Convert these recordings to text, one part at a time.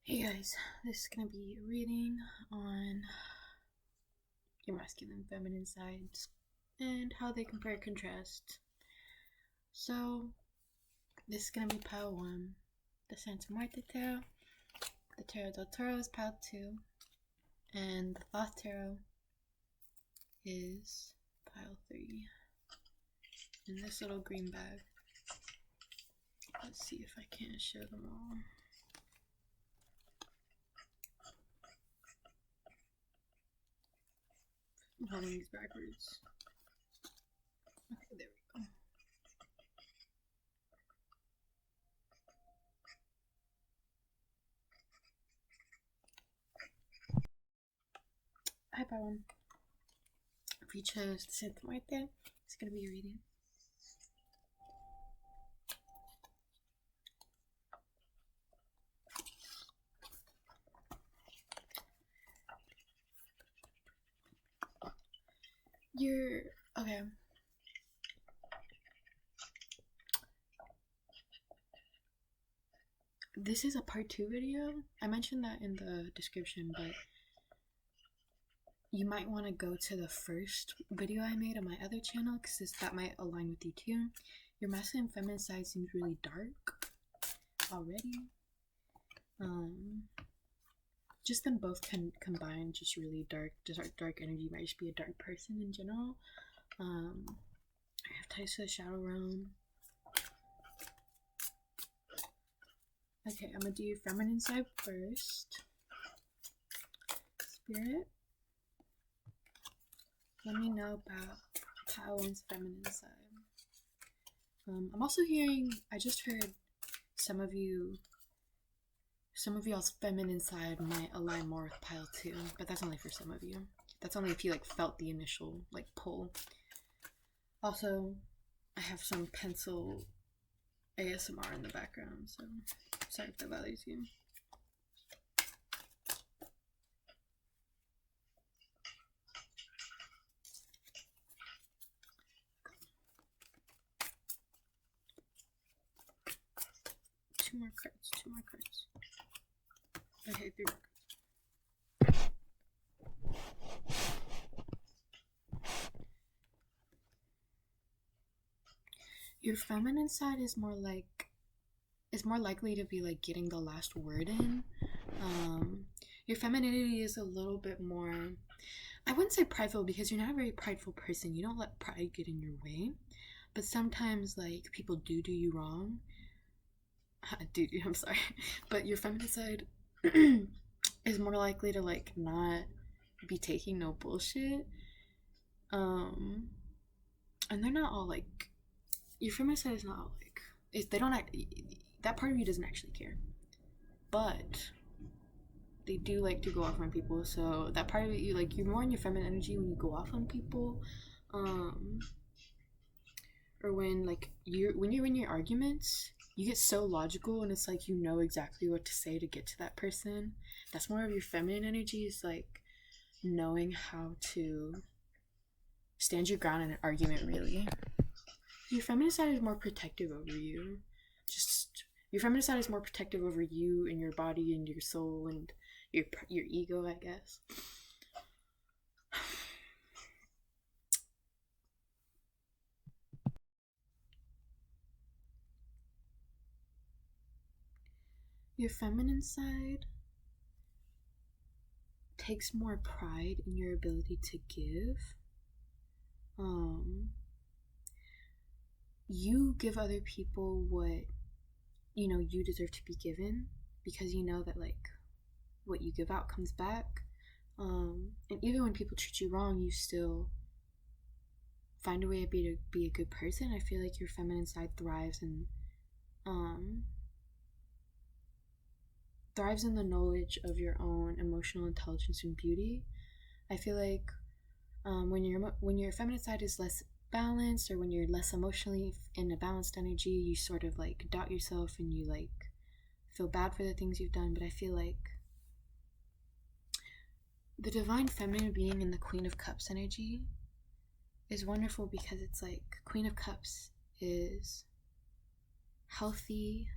Hey guys, this is gonna be a reading on your masculine and feminine sides and how they compare and contrast. So, this is gonna be pile 1, the muerte tarot. The tarot del toro is pile 2, and the thoth tarot is pile 3. In this little green bag. Let's see if I can show them all. I'm holding these backwards. Okay, there we go. Hi, Pawan. If you chose the muerte, it's gonna be your reading. You're okay. This is a part 2 video. I mentioned that in the description, but you might want to go to the first video I made on my other channel because that might align with you too. Your masculine and feminine side seems really dark already. Just them both can combine just really dark energy. You might just be a dark person in general. I have ties to the shadow realm. Okay, I'm gonna do your feminine side first. Spirit, let me know about pile 1's feminine side. I'm also hearing, I just heard some of y'all's feminine side might align more with pile 2, but that's only for some of you. That's only if you like felt the initial like pull. Also, I have some pencil ASMR in the background, so sorry if that bothers you. Two more cards. Okay, 3 more cards. Your feminine side is more likely to be like getting the last word in. Your femininity is a little bit more, I wouldn't say prideful because you're not a very prideful person. You don't let pride get in your way, but sometimes like people do you wrong. I'm sorry, but your feminine side is more likely to like not be taking no bullshit. And they're not all like, your feminine side is not all like, if they don't act, that part of you doesn't actually care, but they do like to go off on people. So that part of you, like, you're more in your feminine energy when you go off on people, or when like when you're in your arguments, you get so logical and it's like you know exactly what to say to get to that person. That's more of your feminine energy, is like knowing how to stand your ground in an argument. Really, your feminine side is more protective over you. Your feminine side is more protective over you and your body and your soul and your ego, I guess. Your feminine side takes more pride in your ability to give. You give other people what you know you deserve to be given, because you know that like what you give out comes back. And even when people treat you wrong, you still find a way to be a good person. I feel like your feminine side thrives in the knowledge of your own emotional intelligence and beauty. I feel like when your feminine side is less balanced, or when you're less emotionally in a balanced energy, you sort of like doubt yourself and you like feel bad for the things you've done. But I feel like the divine feminine being in the Queen of Cups energy is wonderful, because it's like Queen of Cups is healthy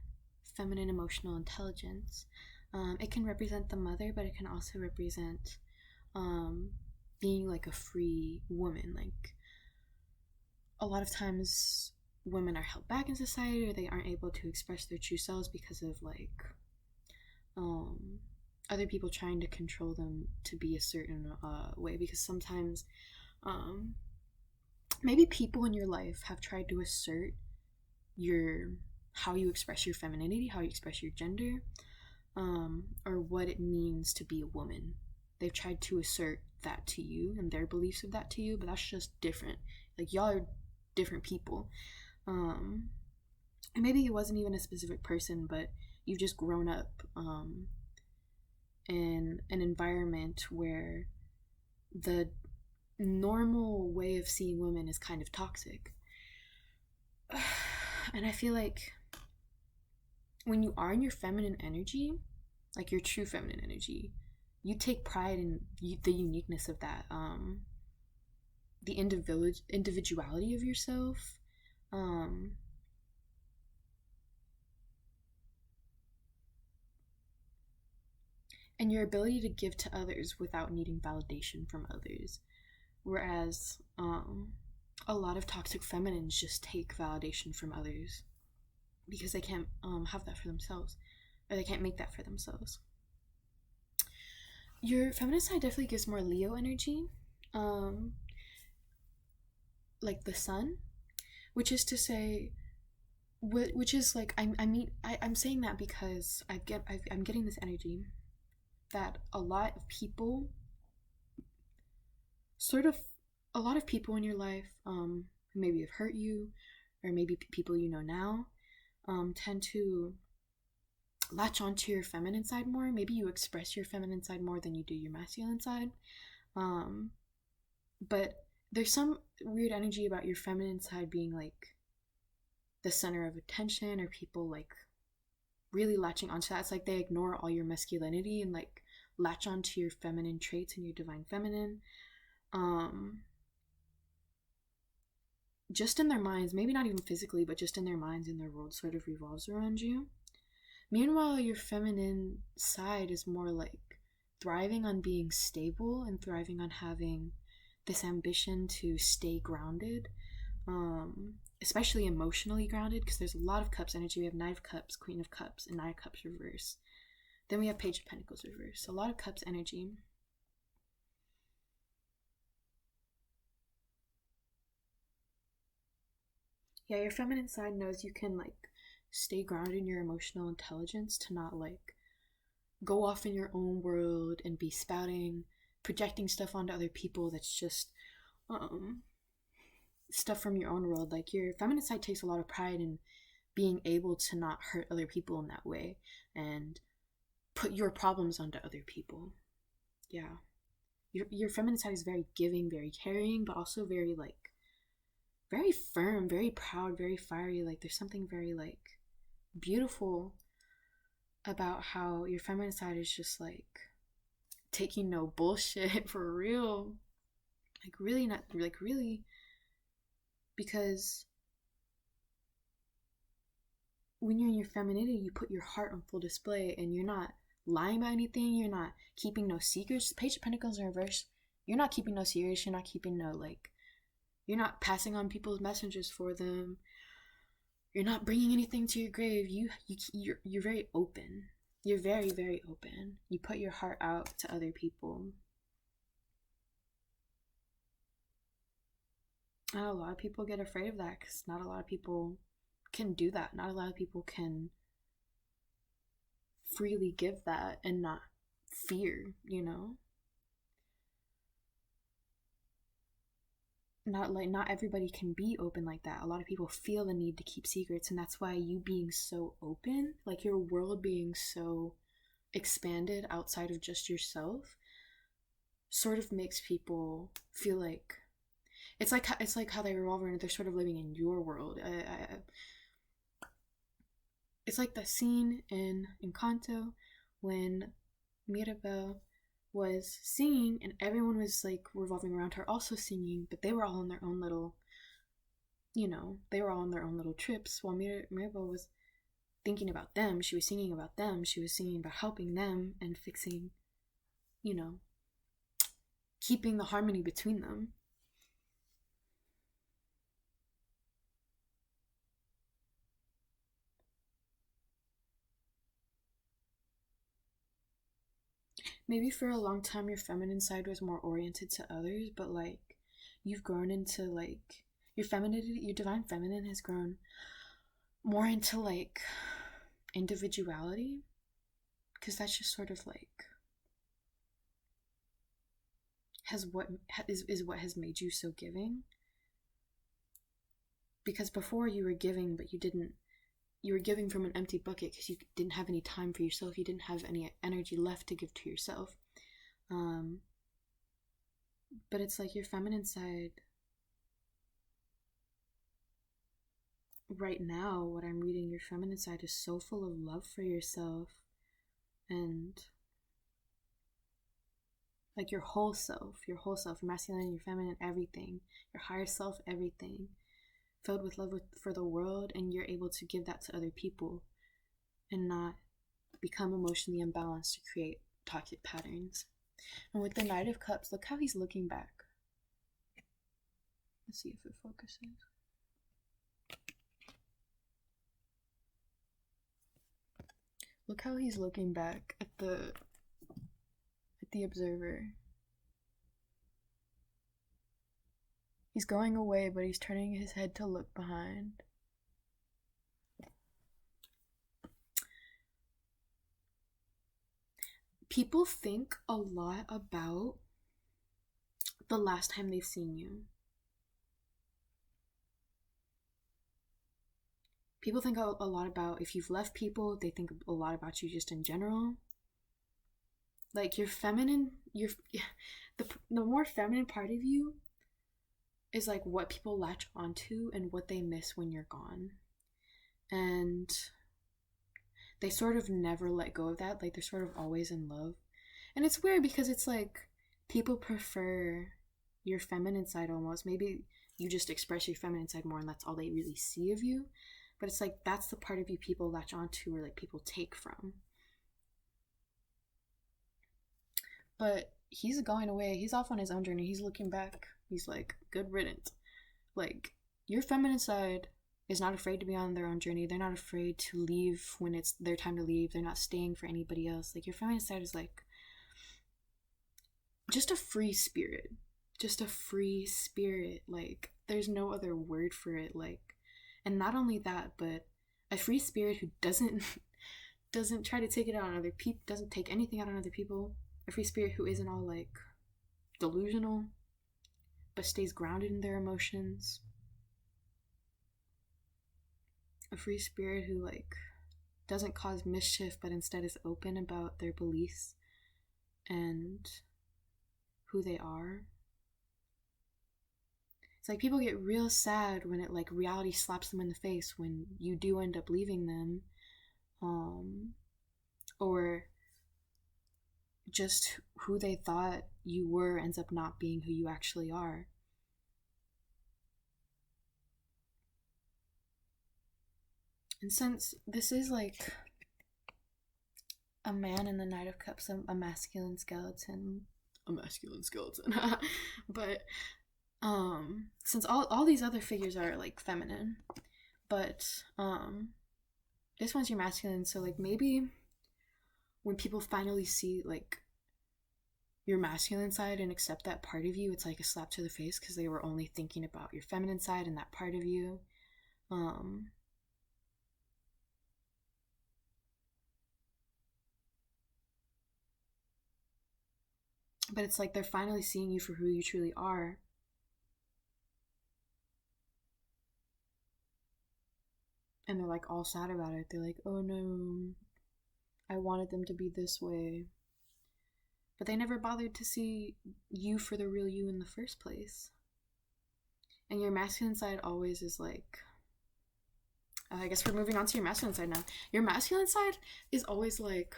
feminine emotional intelligence. It can represent the mother, but it can also represent um, being like a free woman. Like a lot of times women are held back in society, or they aren't able to express their true selves because of like um, other people trying to control them to be a certain way. Because sometimes um, maybe people in your life have tried to assert your how you express your femininity, how you express your gender, or what it means to be a woman. They've tried to assert that to you and their beliefs of that to you, but that's just different. Like y'all are different people. And maybe it wasn't even a specific person, but you've just grown up in an environment where the normal way of seeing women is kind of toxic. And I feel like when you are in your feminine energy, like your true feminine energy, you take pride in the uniqueness of that, the individuality of yourself, um, and your ability to give to others without needing validation from others. Whereas a lot of toxic feminines just take validation from others because they can't have that for themselves, or they can't make that for themselves. Your feminine side definitely gives more Leo energy, um, like the sun, which is to say, which is like I'm saying that because I'm getting this energy that a lot of people, sort of, a lot of people in your life, who maybe have hurt you, or maybe people you know now, tend to latch onto your feminine side more. Maybe you express your feminine side more than you do your masculine side. Um, but there's some weird energy about your feminine side being like the center of attention, or people like really latching onto that. It's like they ignore all your masculinity and like latch onto your feminine traits and your divine feminine. Just in their minds, maybe not even physically, but just in their minds, and their world sort of revolves around you. Meanwhile, your feminine side is more like thriving on being stable and thriving on having this ambition to stay grounded, especially emotionally grounded, because there's a lot of cups energy. We have Knight of Cups, Queen of Cups, and Knight of Cups reverse. Then we have Page of Pentacles reverse. So a lot of cups energy. Yeah, your feminine side knows you can like stay grounded in your emotional intelligence to not like go off in your own world and be spouting, projecting stuff onto other people that's just stuff from your own world. Like your feminine side takes a lot of pride in being able to not hurt other people in that way and put your problems onto other people. Yeah. Your feminine side is very giving, very caring, but also very like very firm, very proud, very fiery. Like there's something very like beautiful about how your feminine side is just like taking no bullshit for real. Like really not like really, because when you're in your femininity, you put your heart on full display and you're not lying about anything, you're not keeping no secrets. Page of Pentacles in reverse, you're not keeping no secrets, you're not keeping no like, you're not passing on people's messages for them. You're not bringing anything to your grave. You're very open. You're very, very open. You put your heart out to other people. And a lot of people get afraid of that because not a lot of people can do that. Not a lot of people can freely give that and not fear, you know? Not everybody can be open like that. A lot of people feel the need to keep secrets, and that's why you being so open, like your world being so expanded outside of just yourself, sort of makes people feel like it's like how they revolve around, they're sort of living in your world. It's like the scene in Encanto when Mirabel was singing and everyone was like revolving around her also singing, but they were all on their own little, they were all on their own little trips, while Mirabel was thinking about them, she was singing about them, she was singing about helping them and fixing, you know, keeping the harmony between them. Maybe for a long time your feminine side was more oriented to others, but like you've grown into like your femininity, your divine feminine has grown more into like individuality, because that's just sort of like is what has made you so giving. Because before you were giving, but you were giving from an empty bucket because you didn't have any time for yourself, you didn't have any energy left to give to yourself. But it's like your feminine side right now, what I'm reading, your feminine side is so full of love for yourself and like your whole self, your masculine, your feminine, everything, your higher self, everything, filled with love for the world, and you're able to give that to other people and not become emotionally imbalanced to create toxic patterns. And with the Knight of Cups, look how he's looking back. Let's see if it focuses. Look how he's looking back at the observer. He's going away, but he's turning his head to look behind. People think a lot about the last time they've seen you. People think a lot about if you've left people, they think a lot about you just in general. Like your feminine, the more feminine part of you is like what people latch onto and what they miss when you're gone. And they sort of never let go of that. Like they're sort of always in love. And it's weird because it's like people prefer your feminine side almost. Maybe you just express your feminine side more and that's all they really see of you. But it's like that's the part of you people latch onto or like people take from. But he's going away. He's off on his own journey. He's looking back. He's like, good riddance. Like, your feminine side is not afraid to be on their own journey. They're not afraid to leave when it's their time to leave. They're not staying for anybody else. Like, your feminine side is like just a free spirit. Just a free spirit. Like, there's no other word for it. Like, and not only that, but a free spirit who doesn't try to take it out on other people, doesn't take anything out on other people. A free spirit who isn't all like delusional, but stays grounded in their emotions. A free spirit who like doesn't cause mischief, but instead is open about their beliefs and who they are. It's like people get real sad when it like reality slaps them in the face when you do end up leaving them, or just who they thought you were ends up not being who you actually are. And since this is like a man in the Knight of Cups, a masculine skeleton, but since all these other figures are like feminine, but this one's your masculine, so like maybe when people finally see like your masculine side and accept that part of you, it's like a slap to the face because they were only thinking about your feminine side and that part of you. But it's like they're finally seeing you for who you truly are. And they're like all sad about it. They're like, oh no, I wanted them to be this way. But they never bothered to see you for the real you in the first place. And your masculine side always is like, I guess we're moving on to your masculine side now. Your masculine side is always like,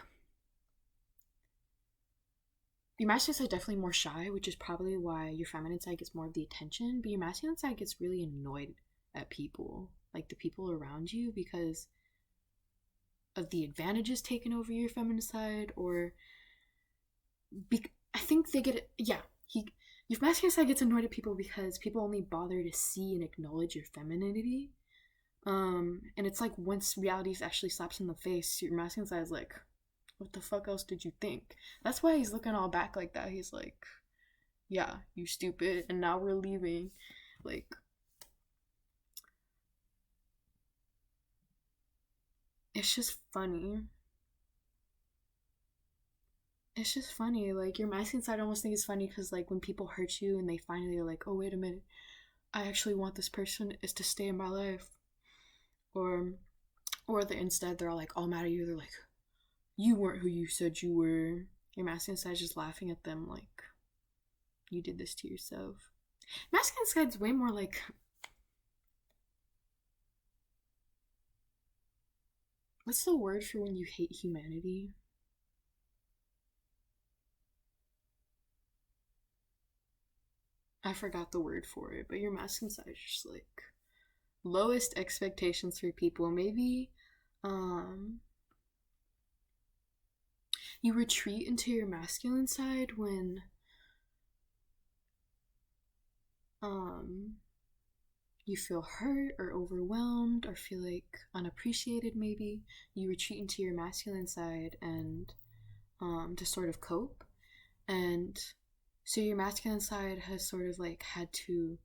your masculine side is definitely more shy, which is probably why your feminine side gets more of the attention, but your masculine side gets really annoyed at people, like the people around you, because of the advantages taken over your feminine side, or I think they get, yeah, your masculine side gets annoyed at people because people only bother to see and acknowledge your femininity. And it's like once reality actually slaps in the face, your masculine side is like, what the fuck else did you think? That's why he's looking all back like that. He's like, yeah, you stupid, and now we're leaving. Like, it's just funny. It's just funny. Like, your masculine side almost think it's funny because, like, when people hurt you and they finally are like, oh, wait a minute, I actually want this person is to stay in my life. Or instead they're all like all mad at you. They're like, you weren't who you said you were. Your masculine side's just laughing at them like, you did this to yourself. Masculine side's way more like, what's the word for when you hate humanity? I forgot the word for it, but your masculine side is just like lowest expectations for people. Maybe you retreat into your masculine side when you feel hurt or overwhelmed or feel like unappreciated. Maybe you retreat into your masculine side and to sort of cope. And so your masculine side has sort of like had to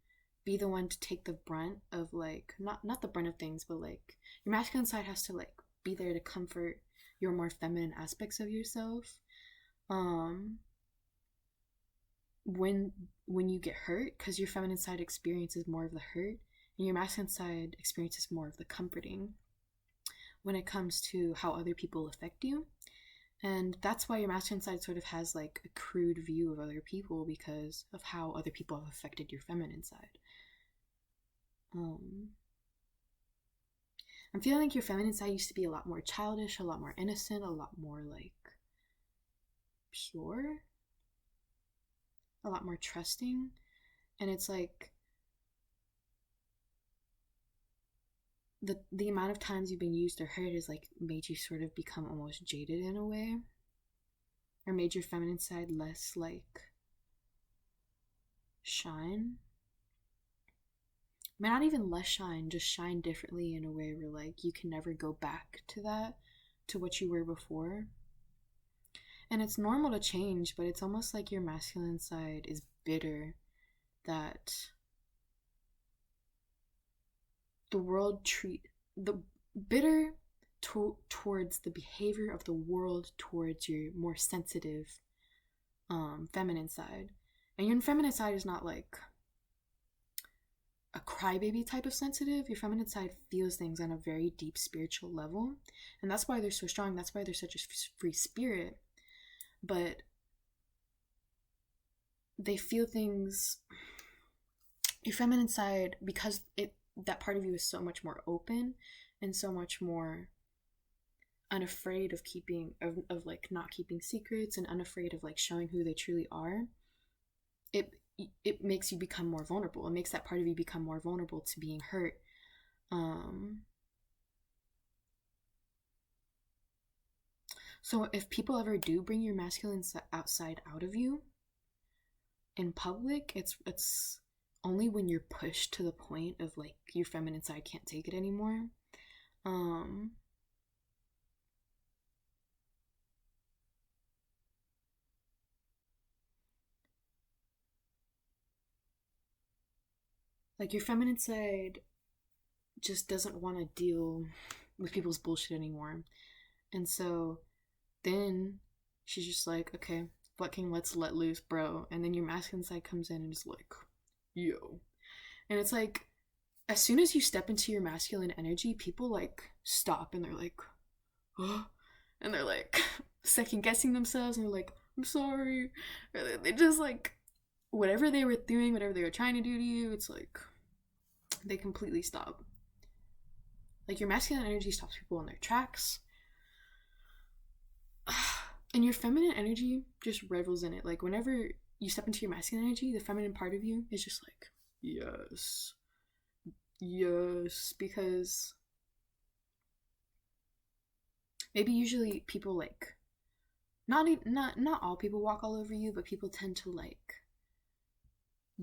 be the one to take the brunt of like not the brunt of things, but like your masculine side has to like be there to comfort your more feminine aspects of yourself. When you get hurt, because your feminine side experiences more of the hurt and your masculine side experiences more of the comforting when it comes to how other people affect you. And that's why your masculine side sort of has like a crude view of other people because of how other people have affected your feminine side. I'm feeling like your feminine side used to be a lot more childish, a lot more innocent, a lot more like pure, a lot more trusting. And it's like the amount of times you've been used or hurt has like made you sort of become almost jaded in a way, or made your feminine side less like shine. I mean, not even less shine, just shine differently in a way where like you can never go back to that, to what you were before. And it's normal to change, but it's almost like your masculine side is bitter that the world towards the behavior of the world towards your more sensitive feminine side. And your feminine side is not like a crybaby type of sensitive. Your feminine side feels things on a very deep spiritual level, and that's why they're so strong. That's why they're such a free spirit. But they feel things. Your feminine side, because that part of you is so much more open and so much more unafraid of keeping of like not keeping secrets and unafraid of like showing who they truly are. It makes you become more vulnerable. It makes that part of you become more vulnerable to being hurt. So if people ever do bring your masculine side out of you in public, it's only when you're pushed to the point of like your feminine side can't take it anymore. Like your feminine side just doesn't want to deal with people's bullshit anymore. And so then she's just like, okay, fucking let's let loose, bro. And then your masculine side comes in and is like, yo. And it's like, as soon as you step into your masculine energy, people like stop and they're like, oh. And they're like second guessing themselves and they're like, I'm sorry. Or they just like, whatever they were doing, whatever they were trying to do to you, it's like they completely stop. Like your masculine energy stops people in their tracks. And your feminine energy just revels in it. Like whenever you step into your masculine energy, the feminine part of you is just like, yes. Yes. Because maybe usually people like not all people walk all over you, but people tend to like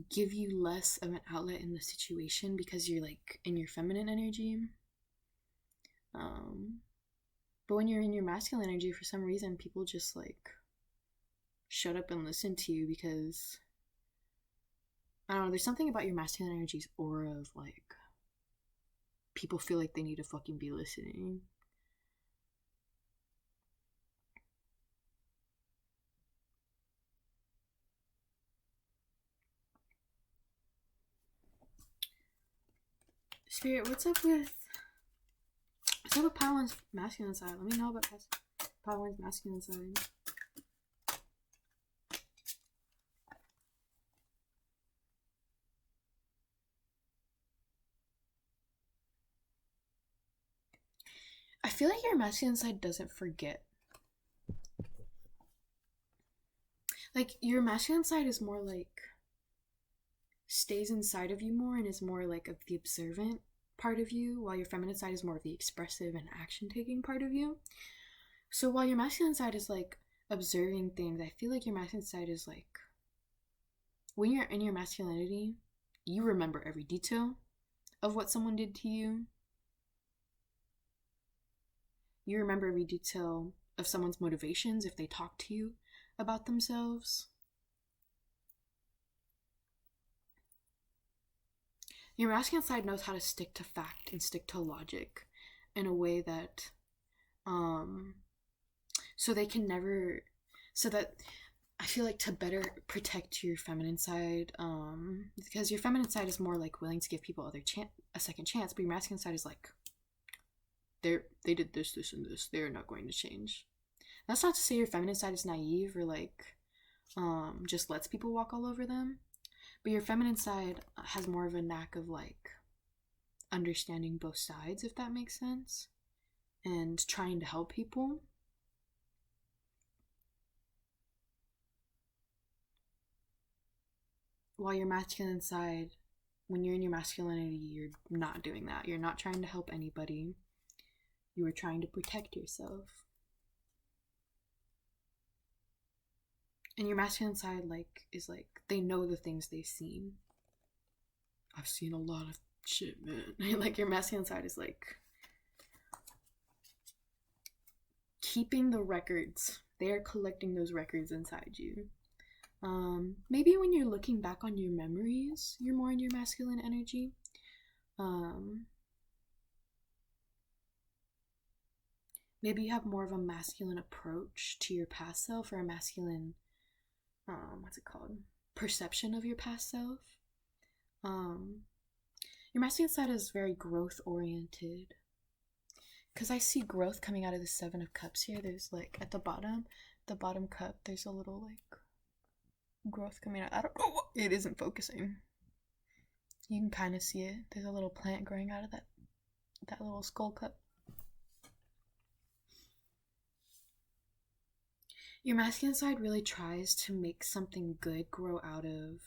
give you less of an outlet in the situation because you're like in your feminine energy. But when you're in your masculine energy, for some reason people just like shut up and listen to you because I don't know, there's something about your masculine energy's aura of like people feel like they need to fucking be listening. Spirit, what's up with Padawan's masculine side? Let me know about Padawan's masculine side. I feel like your masculine side doesn't forget. Like, your masculine side is more like stays inside of you more and is more like of the observant part of you, while your feminine side is more of the expressive and action taking part of you. So while your masculine side is like observing things, I feel like your masculine side is like when you're in your masculinity, you remember every detail of what someone did to you. You remember every detail of someone's motivations if they talk to you about themselves. Your masculine side knows how to stick to fact and stick to logic in a way that so that I feel like to better protect your feminine side, because your feminine side is more like willing to give people a second chance, but your masculine side is like they did this, and this. They're not going to change. That's not to say your feminine side is naive or like just lets people walk all over them. But your feminine side has more of a knack of like understanding both sides, if that makes sense, and trying to help people. While your masculine side, when you're in your masculinity, you're not doing that. You're not trying to help anybody. You are trying to protect yourself. And your masculine side is like they know the things they've seen. I've seen a lot of shit, man. Like your masculine side is like keeping the records. They are collecting those records inside you. Maybe when you're looking back on your memories, you're more in your masculine energy. Maybe you have more of a masculine approach to your past self, or a masculine perception of your past self. Your masculine side is very growth oriented, because I see growth coming out of the 7 of Cups here. There's like at the bottom cup, there's a little like growth coming out. I don't know, it isn't focusing. You can kind of see it. There's a little plant growing out of that little skull cup. Your masculine side really tries to make something good grow out of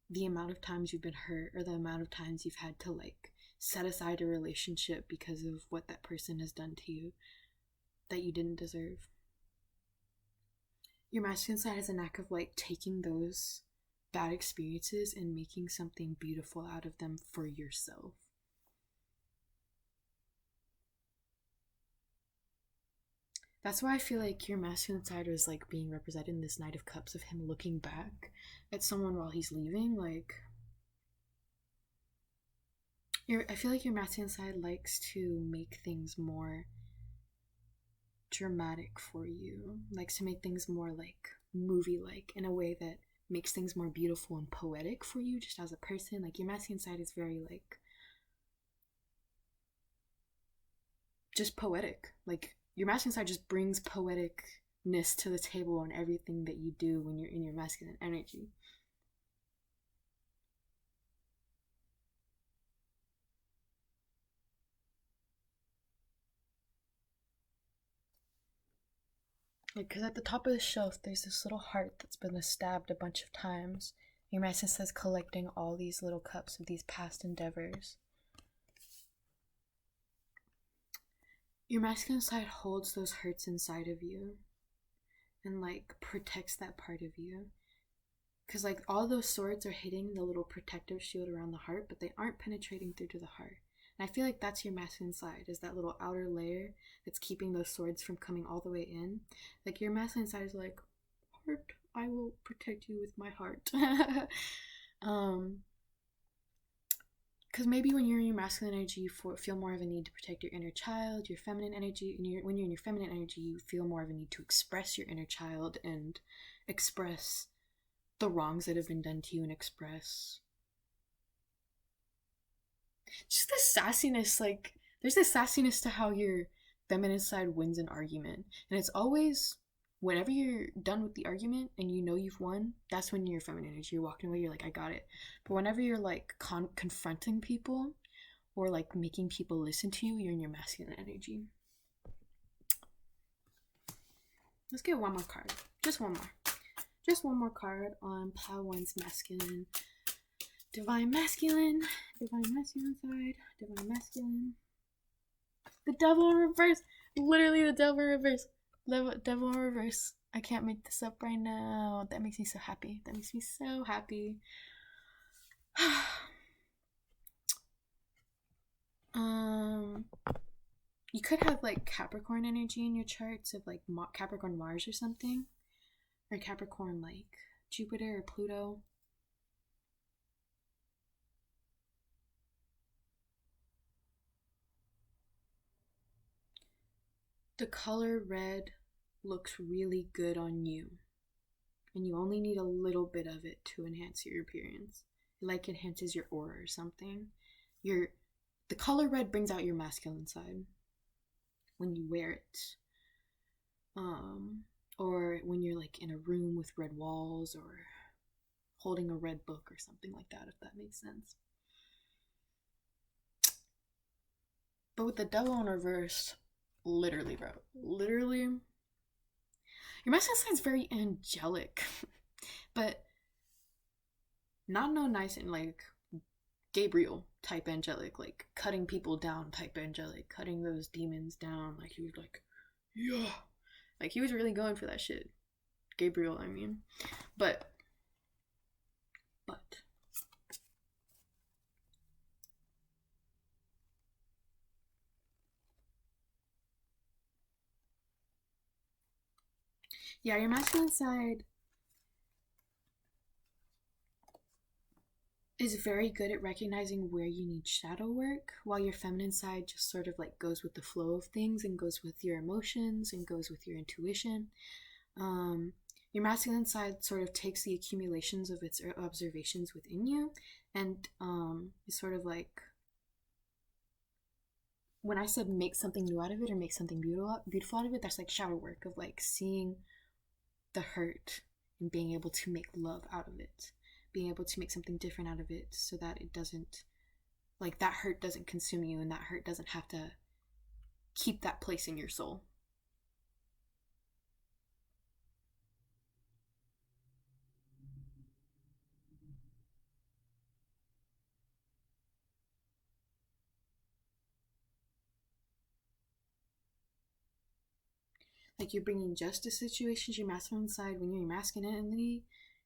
the amount of times you've been hurt, or the amount of times you've had to like set aside a relationship because of what that person has done to you that you didn't deserve. Your masculine side has a knack of like taking those bad experiences and making something beautiful out of them for yourself. That's why I feel like your masculine side is like being represented in this Knight of Cups, of him looking back at someone while he's leaving. Like, I feel like your masculine side likes to make things more dramatic for you, likes to make things more like movie-like, in a way that makes things more beautiful and poetic for you just as a person. Like, your masculine side is very like just poetic. Like, your masculine side just brings poeticness to the table on everything that you do when you're in your masculine energy. Like, because at the top of the shelf, there's this little heart that's been stabbed a bunch of times. Your masculine says collecting all these little cups of these past endeavors. Your masculine side holds those hurts inside of you and like protects that part of you. Because like all those swords are hitting the little protective shield around the heart, but they aren't penetrating through to the heart. And I feel like that's your masculine side, is that little outer layer that's keeping those swords from coming all the way in. Like your masculine side is like, heart, I will protect you with my heart. Because maybe when you're in your masculine energy, you feel more of a need to protect your inner child. Your feminine energy, when you're in your feminine energy, you feel more of a need to express your inner child and express the wrongs that have been done to you and express just the sassiness. Like, there's this sassiness to how your feminine side wins an argument. And it's always whenever you're done with the argument and you know you've won, that's when you're feminine energy. You're walking away, you're like, I got it. But whenever you're like confronting people or like making people listen to you, you're in your masculine energy. Let's get one more card. Just one more. Just one more card on pile one's masculine. Divine masculine side, divine masculine. The devil in reverse. Literally the devil in reverse. Devil in reverse. I can't make this up right now. That makes me so happy. That makes me so happy. You could have like Capricorn energy in your charts of like Capricorn Mars or something, or Capricorn like Jupiter or Pluto. The color red looks really good on you, and you only need a little bit of it to enhance your appearance. It like enhances your aura or something. The color red brings out your masculine side when you wear it. Or when you're like in a room with red walls or holding a red book or something like that, if that makes sense. But with the devil in reverse, literally, bro. Literally, your masculine side's very angelic, but not no nice and like Gabriel type angelic, like cutting people down type angelic, cutting those demons down. Like he was like, yeah, like he was really going for that shit. Gabriel, I mean, but yeah, your masculine side is very good at recognizing where you need shadow work, while your feminine side just sort of like goes with the flow of things and goes with your emotions and goes with your intuition. Your masculine side sort of takes the accumulations of its observations within you and is sort of like, when I said make something new out of it or make something beautiful out of it, that's like shadow work of like seeing the hurt and being able to make love out of it, being able to make something different out of it so that it doesn't, like that hurt doesn't consume you and that hurt doesn't have to keep that place in your soul. Like you're bringing justice situations, your masculine side, when you're your masculinity,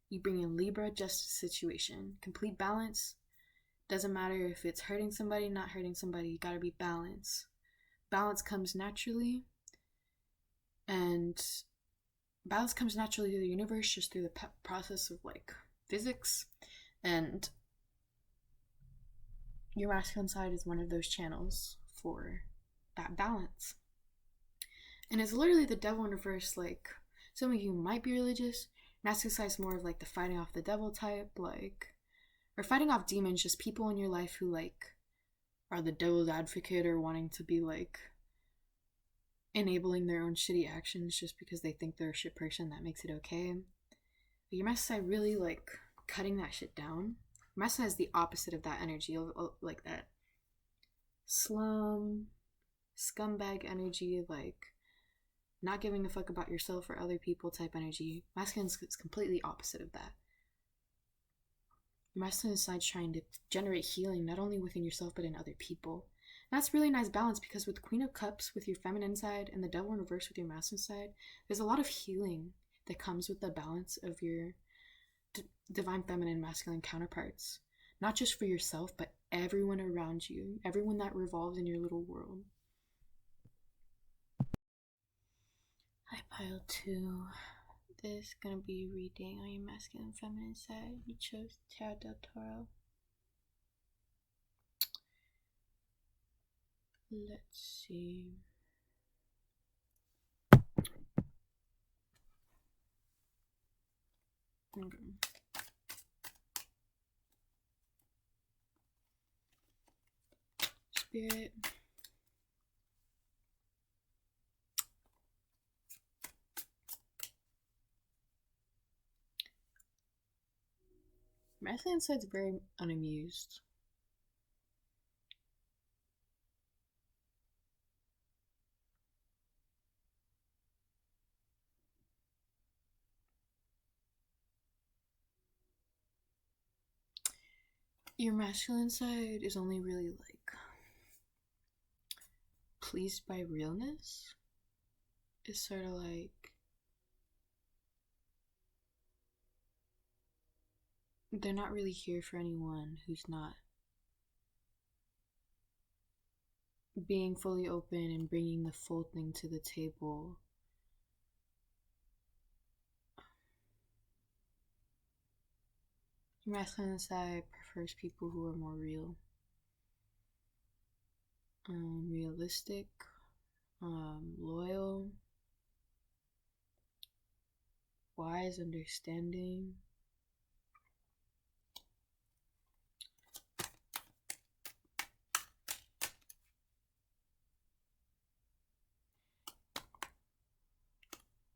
you bring in Libra justice situation. Complete balance. Doesn't matter if it's hurting somebody, not hurting somebody, you gotta be balanced. Balance comes naturally, and balance comes naturally through the universe, just through the process of like physics. And your masculine side is one of those channels for that balance. And it's literally the devil in reverse. Like, some of you might be religious. Masculine side is more of like the fighting off the devil type, like, or fighting off demons, just people in your life who like are the devil's advocate or wanting to be like enabling their own shitty actions just because they think they're a shit person. That makes it okay. But your masculine side really like cutting that shit down. Your masculine is the opposite of that energy, like that slum, scumbag energy, like not giving a fuck about yourself or other people type energy. Masculine is completely opposite of that. Your masculine side is trying to generate healing not only within yourself but in other people. That's really nice balance because with Queen of Cups with your feminine side and the Devil in reverse with your masculine side, there's a lot of healing that comes with the balance of your divine feminine masculine counterparts. Not just for yourself, but everyone around you, everyone that revolves in your little world. Hi, pile 2. This is gonna be reading on your masculine and feminine side. You chose Tarot del Toro. Let's see. Okay. Spirit. Masculine side's very unamused. Your masculine side is only really like pleased by realness. It's sort of like they're not really here for anyone who's not being fully open and bringing the full thing to the table. Your masculine side prefers people who are more real, realistic, loyal, wise, understanding.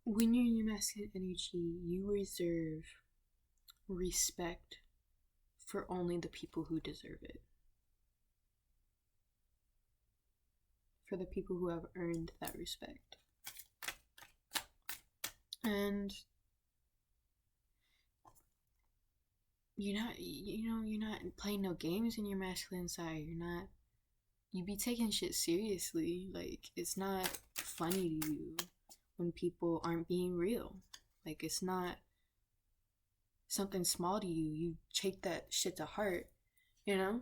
When you're in your masculine energy, you reserve respect for only the people who deserve it. For the people who have earned that respect. And you're not playing no games in your masculine side. You be taking shit seriously. Like, it's not funny to you when people aren't being real. Like, it's not something small to you. You take that shit to heart, you know?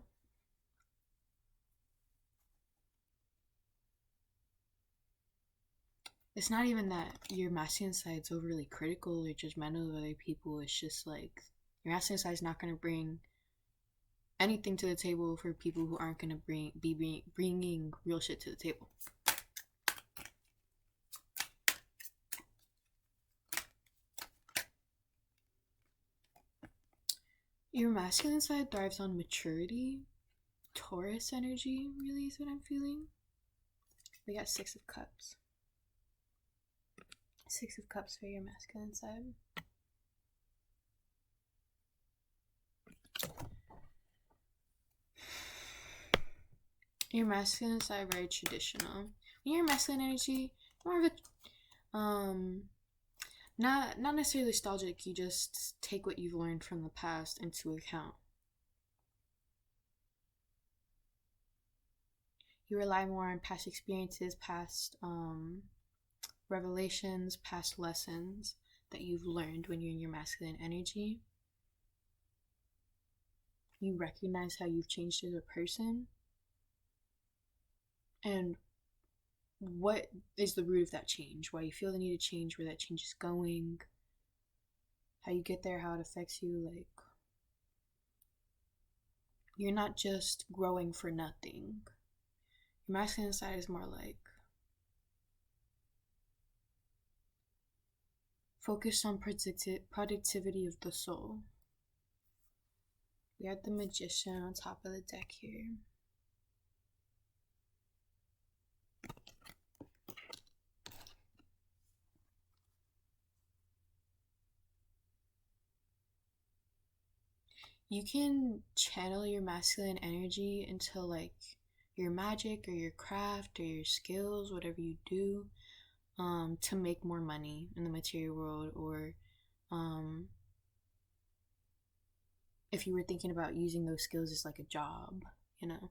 It's not even that your masculine side's overly critical or judgmental of other people. It's just like your masculine side's not going to bring anything to the table for people who aren't going to be bringing real shit to the table. Your masculine side thrives on maturity. Taurus energy really is what I'm feeling. We got 6 of Cups. 6 of Cups for your masculine side. Your masculine side very traditional. When you're masculine energy, more of a not necessarily nostalgic. You just take what you've learned from the past into account. You rely more on past experiences, past revelations, past lessons that you've learned when you're in your masculine energy. You recognize how you've changed as a person and what is the root of that change, why you feel the need to change, where that change is going, how you get there, how it affects you. Like, you're not just growing for nothing. Your masculine side is more like focused on productivity of the soul. We have the Magician on top of the deck here. You can channel your masculine energy into like your magic or your craft or your skills, whatever you do, to make more money in the material world, or if you were thinking about using those skills as like a job, you know.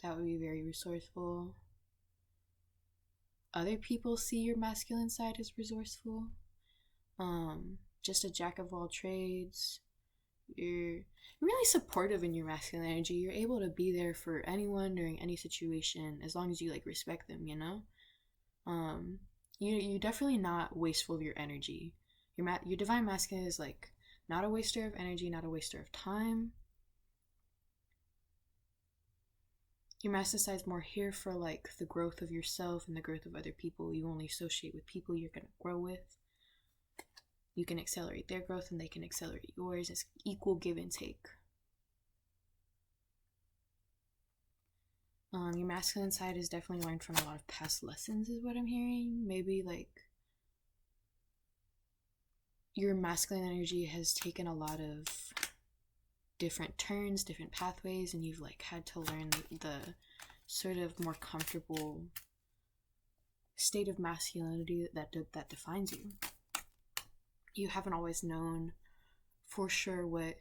That would be very resourceful. Other people see your masculine side as resourceful. Just a jack of all trades. You're really supportive in your masculine energy. You're able to be there for anyone during any situation as long as you like respect them, you know? You're definitely not wasteful of your energy. Your divine masculine is like not a waster of energy, not a waster of time. Your masculine side is more here for like the growth of yourself and the growth of other people. You only associate with people you're gonna grow with. You can accelerate their growth and they can accelerate yours. It's equal give and take. Your masculine side is definitely learned from a lot of past lessons, is what I'm hearing. Maybe like your masculine energy has taken a lot of different turns, different pathways, and you've like had to learn the sort of more comfortable state of masculinity that defines you. You haven't always known for sure what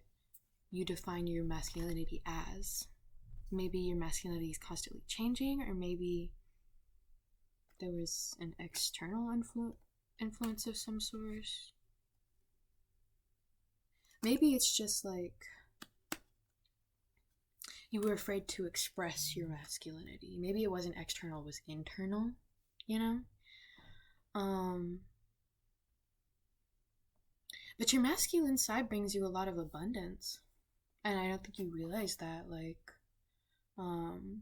you define your masculinity as. Maybe your masculinity is constantly changing, or maybe there was an external influence of some sort. Maybe it's just like you were afraid to express your masculinity. Maybe it wasn't external, it was internal, you know? But your masculine side brings you a lot of abundance. And I don't think you realize that, like, and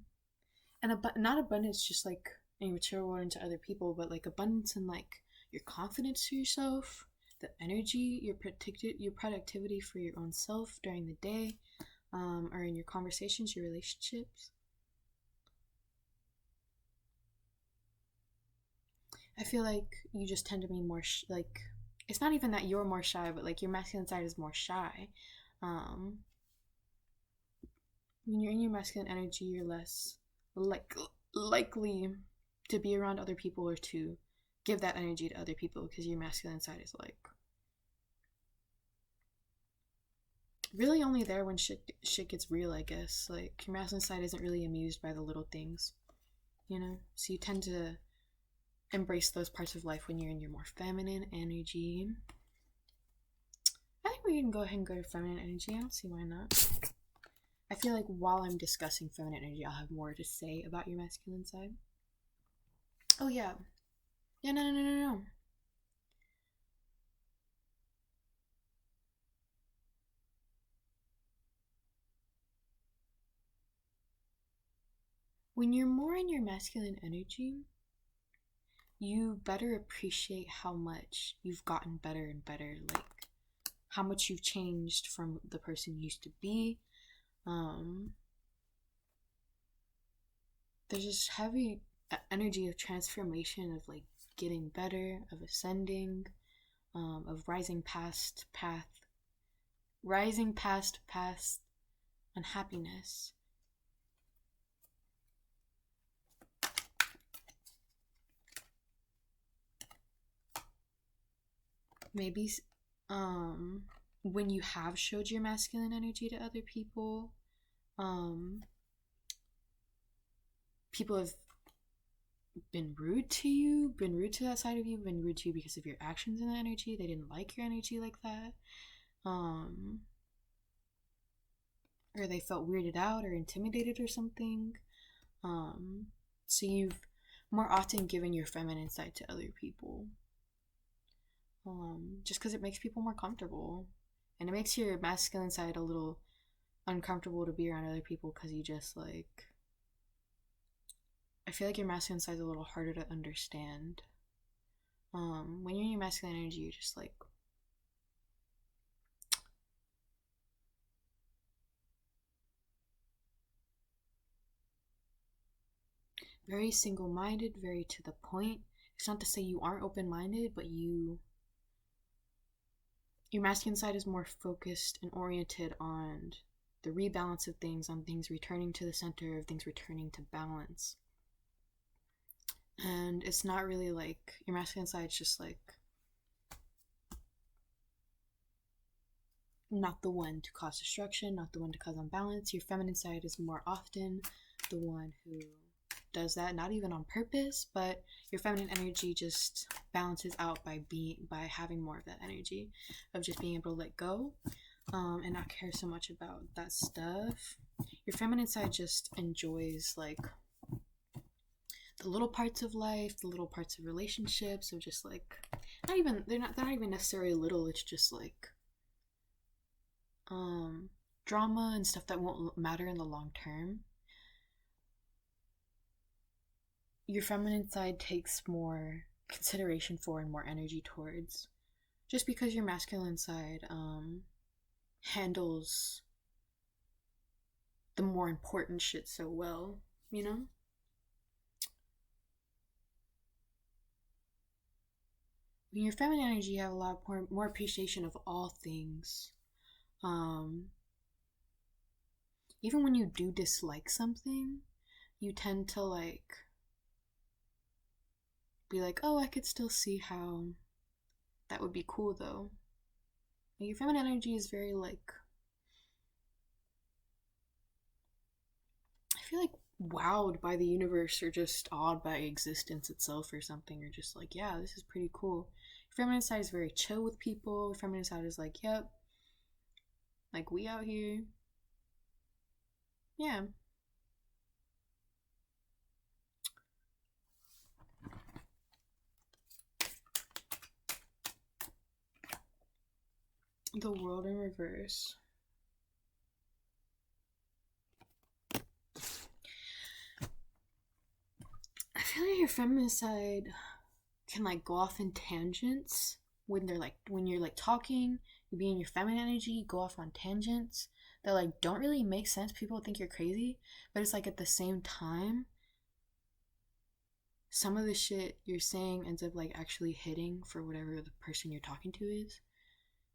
not abundance just like in your material world into other people, but like abundance in like your confidence to yourself, the energy, your productivity for your own self during the day, or in your conversations, your relationships. I feel like you just tend to be more like, it's not even that you're more shy, but like your masculine side is more shy. When you're in your masculine energy, you're less likely to be around other people or to give that energy to other people, because your masculine side is like really only there when shit gets real, I guess. Like your masculine side isn't really amused by the little things, you know? So you tend to embrace those parts of life when you're in your more feminine energy. I think we can go ahead and go to feminine energy. I don't see why not. I feel like while I'm discussing feminine energy, I'll have more to say about your masculine side. Oh yeah. Yeah, no. When you're more in your masculine energy, you better appreciate how much you've gotten better and better, like how much you've changed from the person you used to be. There's this heavy energy of transformation, of like getting better, of ascending, of rising past unhappiness. Maybe when you have showed your masculine energy to other people, people have been rude to you, been rude to that side of you, been rude to you because of your actions in that energy. They didn't like your energy like that. Or they felt weirded out or intimidated or something. So you've more often given your feminine side to other people. Just because it makes people more comfortable. And it makes your masculine side a little uncomfortable to be around other people, because you just like, I feel like your masculine side is a little harder to understand. When you're in your masculine energy, you're just like, very single-minded, very to the point. It's not to say you aren't open-minded, but your masculine side is more focused and oriented on the rebalance of things, on things returning to the center, of things returning to balance. And it's not really like, your masculine side is just like not the one to cause destruction, not the one to cause unbalance. Your feminine side is more often the one who does that, not even on purpose, but your feminine energy just balances out by having more of that energy of just being able to let go, and not care so much about that stuff. Your feminine side just enjoys like the little parts of life, the little parts of relationships, of just like they're not even necessarily little. It's just like drama and stuff that won't matter in the long term. Your feminine side takes more consideration for and more energy towards, just because your masculine side handles the more important shit so well, you know? In your feminine energy, you have a lot more appreciation of all things. Even when you do dislike something, you tend to like be like, oh, I could still see how that would be cool though. And your feminine energy is very like, I feel like wowed by the universe, or just awed by existence itself or something, or just like, yeah, this is pretty cool. Your feminine side is very chill with people. Your feminine side is like, yep, like we out here. Yeah. The world in reverse. I feel like your feminine side can like go off in tangents when you're like talking, you be in your feminine energy, go off on tangents that like don't really make sense. People think you're crazy, but it's like at the same time, some of the shit you're saying ends up like actually hitting for whatever the person you're talking to is.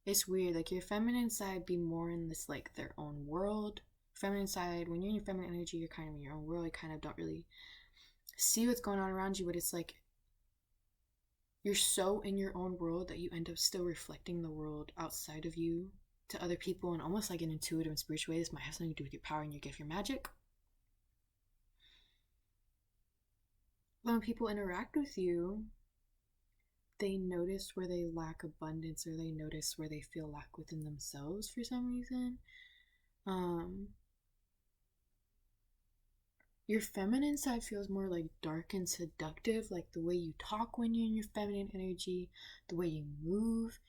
It's weird. Like your feminine side be more in this like their own world. Feminine side, when you're in your feminine energy, you're kind of in your own world. You kind of don't really see what's going on around you, but it's like you're so in your own world that you end up still reflecting the world outside of you to other people in almost like an intuitive and spiritual way. This might have something to do with your power and your gift, your magic. When people interact with you, they notice where they lack abundance, or they notice where they feel lack within themselves for some reason. Your feminine side feels more like dark and seductive, like the way you talk when you're in your feminine energy, the way you move.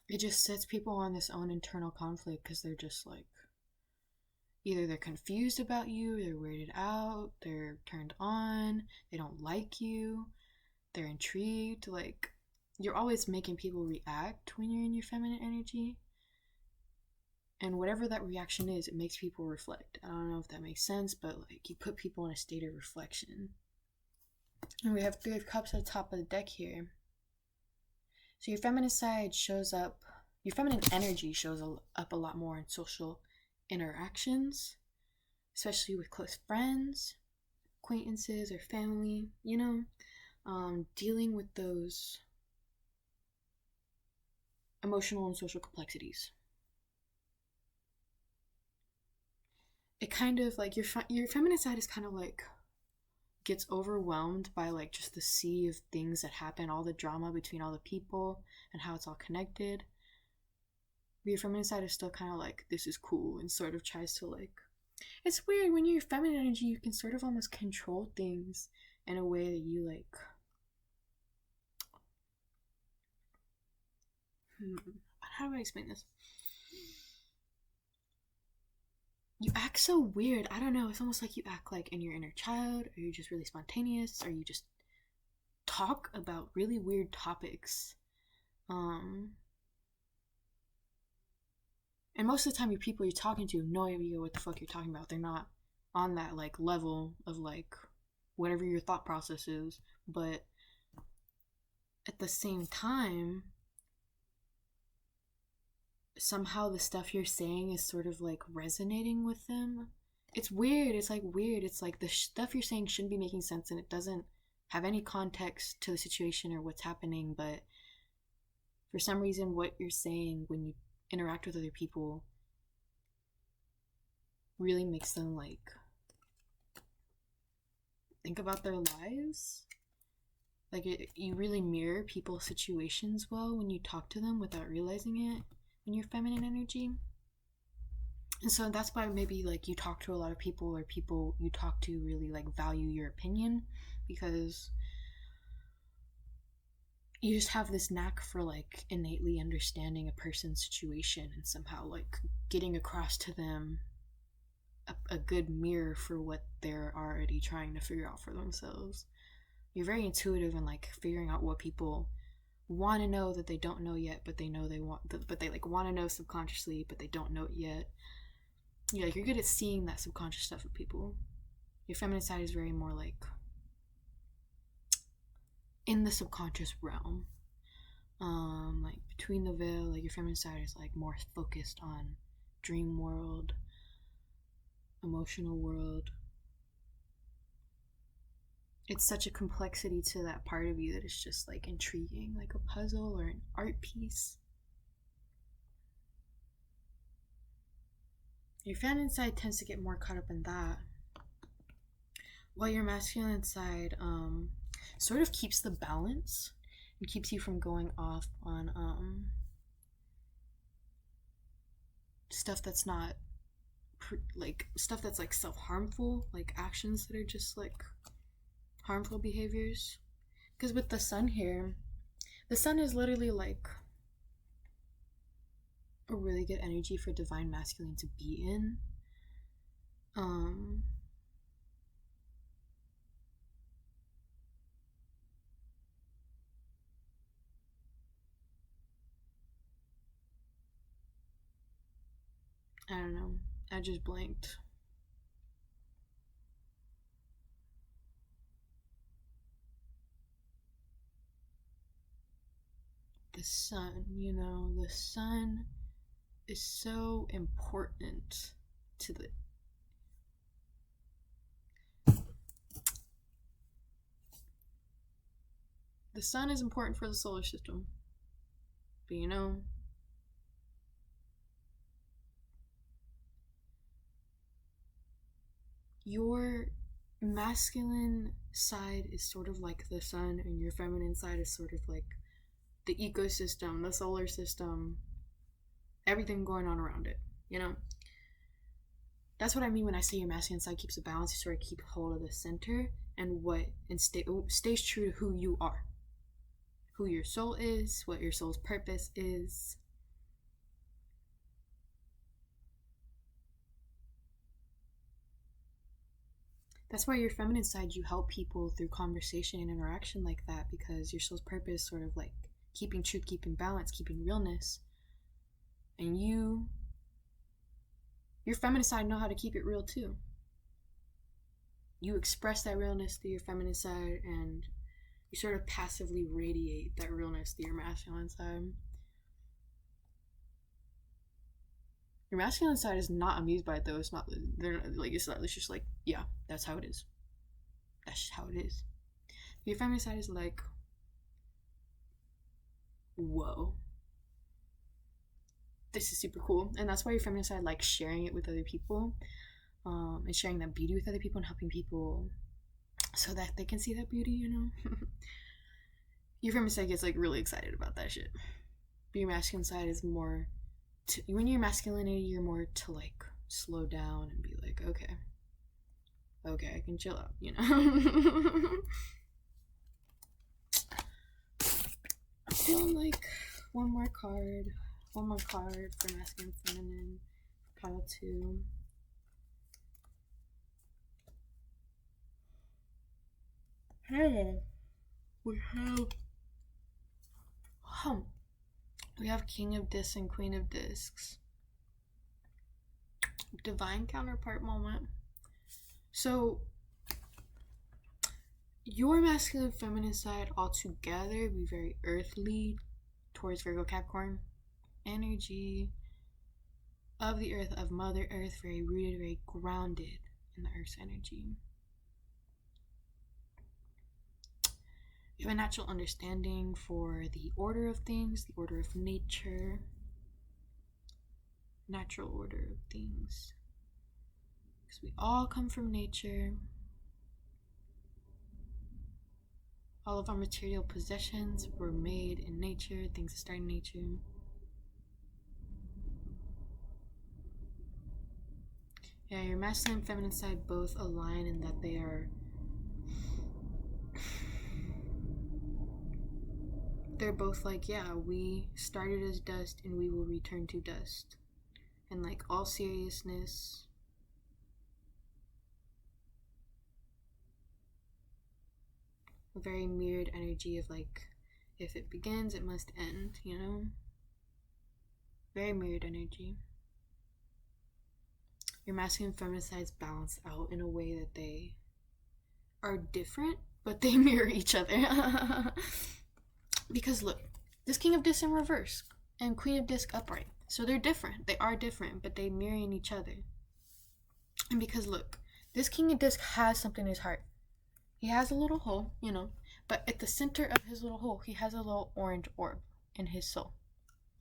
It just sets people on this own internal conflict, because they're just like, either they're confused about you, they're weirded out, they're turned on, they don't like you, they're intrigued. Like, you're always making people react when you're in your feminine energy. And whatever that reaction is, it makes people reflect. I don't know if that makes sense, but like you put people in a state of reflection. And we have 3 of Cups at the top of the deck here. So your feminine side shows up, your feminine energy shows up a lot more in social interactions, especially with close friends, acquaintances, or family, you know, dealing with those emotional and social complexities. It kind of like your feminine side is kind of like gets overwhelmed by like just the sea of things that happen, all the drama between all the people and how it's all connected. But your feminine side is still kind of like, this is cool, and sort of tries to like, it's weird when you're feminine energy, you can sort of almost control things in a way that you like, how do I explain this? You act so weird. I don't know. It's almost like you act like in your inner child, or you're just really spontaneous, or you just talk about really weird topics. And most of the time, your people you're talking to have no idea what the fuck you're talking about. They're not on that like level of like whatever your thought process is. But at the same time, somehow the stuff you're saying is sort of like resonating with them. It's weird. It's like weird. It's like the stuff you're saying shouldn't be making sense, and it doesn't have any context to the situation or what's happening, but for some reason what you're saying when you interact with other people really makes them like think about their lives. Like you really mirror people's situations well when you talk to them without realizing it when you're feminine energy. And so that's why maybe like you talk to a lot of people, or people you talk to really like value your opinion, because you just have this knack for like innately understanding a person's situation and somehow like getting across to them a good mirror for what they're already trying to figure out for themselves. You're very intuitive in like figuring out what people want to know that they don't know yet, but they know they want, but they like want to know subconsciously, but they don't know it yet. Yeah, like you're good at seeing that subconscious stuff with people. Your feminine side is very more like in the subconscious realm. Like between the veil, like your feminine side is like more focused on dream world, emotional world. It's such a complexity to that part of you that it's just like intriguing, like a puzzle or an art piece. Your feminine side tends to get more caught up in that, while your masculine side sort of keeps the balance and keeps you from going off on stuff that's not like stuff that's like self-harmful, like actions that are just like harmful behaviors. Because with the sun here, the sun is literally like a really good energy for divine masculine to be in. I don't know. I just blanked. The sun, you know, the sun is so important to the sun is important for the solar system. But you know, your masculine side is sort of like the sun, and your feminine side is sort of like the ecosystem, the solar system, everything going on around it, you know? That's what I mean when I say your masculine side keeps a balance. You sort of keep hold of the center and stays true to who you are, who your soul is, what your soul's purpose is. That's why your feminine side, you help people through conversation and interaction like that, because your soul's purpose is sort of like keeping truth, keeping balance, keeping realness. And your feminine side know how to keep it real too. You express that realness through your feminine side, and you sort of passively radiate that realness through your masculine side. Your masculine side is not amused by it though. It's not, they're like, it's just like, yeah, that's how it is. That's just how it is. Your feminine side is like, whoa, this is super cool. And that's why your feminine side likes sharing it with other people, and sharing that beauty with other people and helping people so that they can see that beauty, you know? Your feminine side gets like really excited about that shit. But your masculine side is more when you're masculinity, you're more to like slow down and be like, okay, I can chill out, you know? I'm feeling like one more card for masculine, feminine, pile 2. Hey, we have King of Discs and Queen of Discs. Divine counterpart moment. So your masculine feminine side all together be very earthly towards Virgo Capricorn energy of the earth, of Mother Earth, very rooted, very grounded in the earth's energy. You have a natural understanding for the order of things, the order of nature, natural order of things. Because we all come from nature. All of our material possessions were made in nature, things that start in nature. Yeah, your masculine and feminine side both align in that they're both like, yeah, we started as dust and we will return to dust. And like all seriousness, a very mirrored energy of like, if it begins, it must end, you know? Very mirrored energy. Your masculine and feminine sides balance out in a way that they are different, but they mirror each other. Because look, this King of Disc in reverse and Queen of Disc upright. So they're different. They are different, but they mirror in each other. And because look, this King of Disc has something in his heart. He has a little hole, you know, but at the center of his little hole, he has a little orange orb in his soul.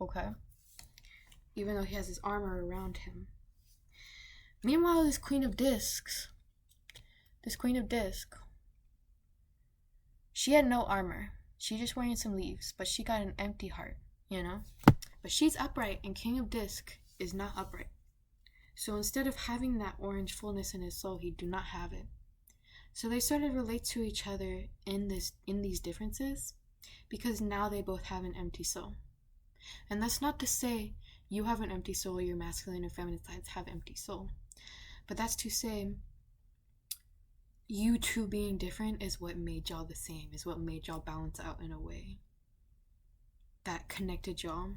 Okay? Even though he has his armor around him. Meanwhile, this Queen of Discs, she had no armor. She just wearing some leaves, but she got an empty heart, you know? But she's upright, and King of Disc is not upright. So instead of having that orange fullness in his soul, he do not have it. So they sort of relate to each other in these differences, because now they both have an empty soul. And that's not to say you have an empty soul, your masculine and feminine sides have empty soul. But that's to say, you two being different is what made y'all the same, is what made y'all balance out in a way that connected y'all.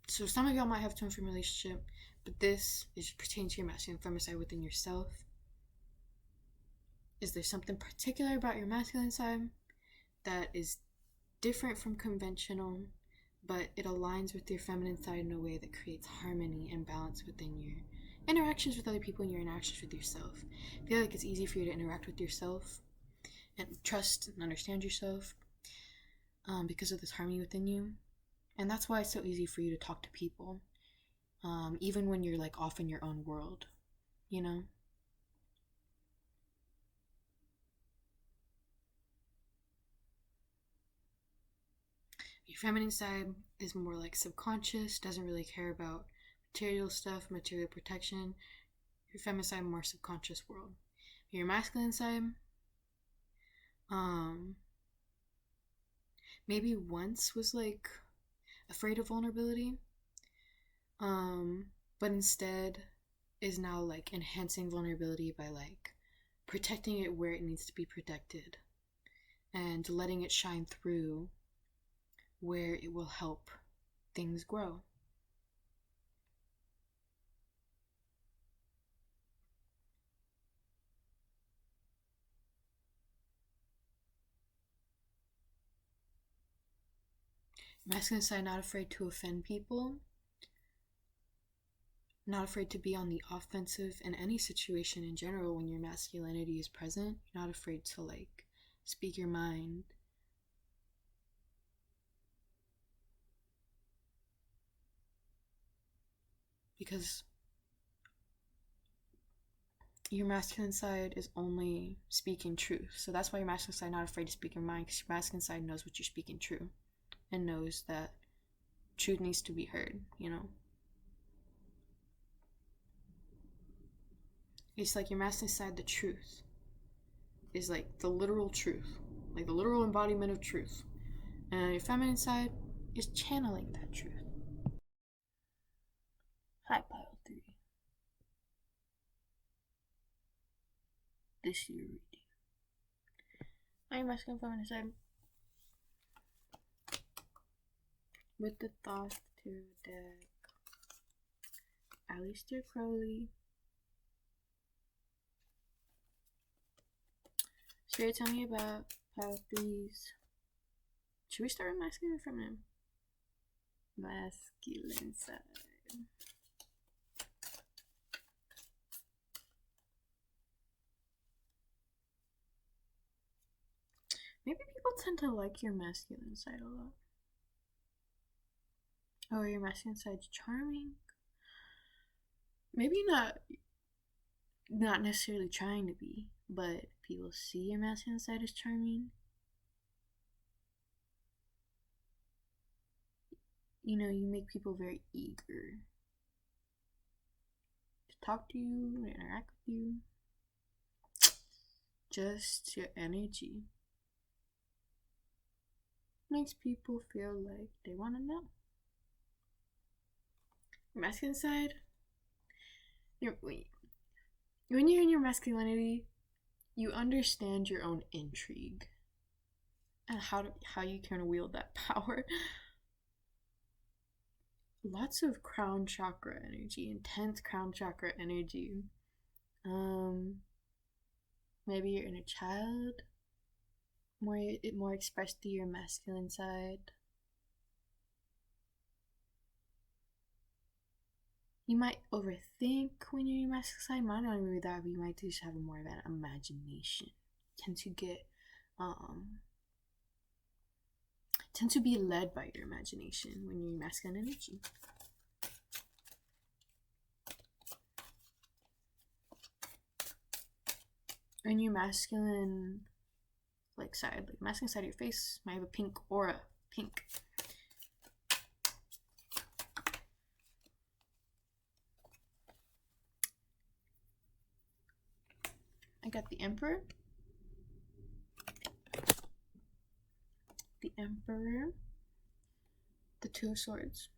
So some of y'all might have twin flame relationship, but this is pertaining to your masculine and feminine side within yourself. Is there something particular about your masculine side that is different from conventional, but it aligns with your feminine side in a way that creates harmony and balance within your interactions with other people and your interactions with yourself? I feel like it's easy for you to interact with yourself and trust and understand yourself because of this harmony within you. And that's why it's so easy for you to talk to people, even when you're like off in your own world, you know? Your feminine side is more like subconscious, doesn't really care about material stuff, material protection. Your feminine side, more subconscious world. Your masculine side, maybe once was like afraid of vulnerability, but instead is now like enhancing vulnerability by like protecting it where it needs to be protected and letting it shine through where it will help things grow. Masculine side, not afraid to offend people, not afraid to be on the offensive in any situation in general. When your masculinity is present, you're not afraid to like speak your mind. Because your masculine side is only speaking truth. So that's why your masculine side not afraid to speak your mind, because your masculine side knows what you're speaking true and knows that truth needs to be heard, you know? It's like your masculine side, the truth is like the literal truth, like the literal embodiment of truth. And your feminine side is channeling that truth. Hi, Pile 3. This year reading. I'm masculine feminine side. With the Thoth Tarot deck. Aleister Crowley. Spirit, tell me about Pile 3's. Should we start with masculine or feminine? Masculine side. Maybe people tend to like your masculine side a lot. Oh, your masculine side's charming. maybe not necessarily trying to be, but people see your masculine side as charming. You know, you make people very eager to talk to you, interact with you. Just your energy makes people feel like they want to know. Your masculine side, when you're in your masculinity, you understand your own intrigue and how you can wield that power. Lots of crown chakra energy, intense crown chakra energy. Maybe your inner child, more expressed through your masculine side. You might overthink when you're in your masculine side. Might not even be that, but you might just have more of an imagination. Tend to be led by your imagination when you're in masculine energy. And your masculine side, masculine side of your face might have a pink aura. Pink. I got the Emperor. The Emperor. The Two of Swords.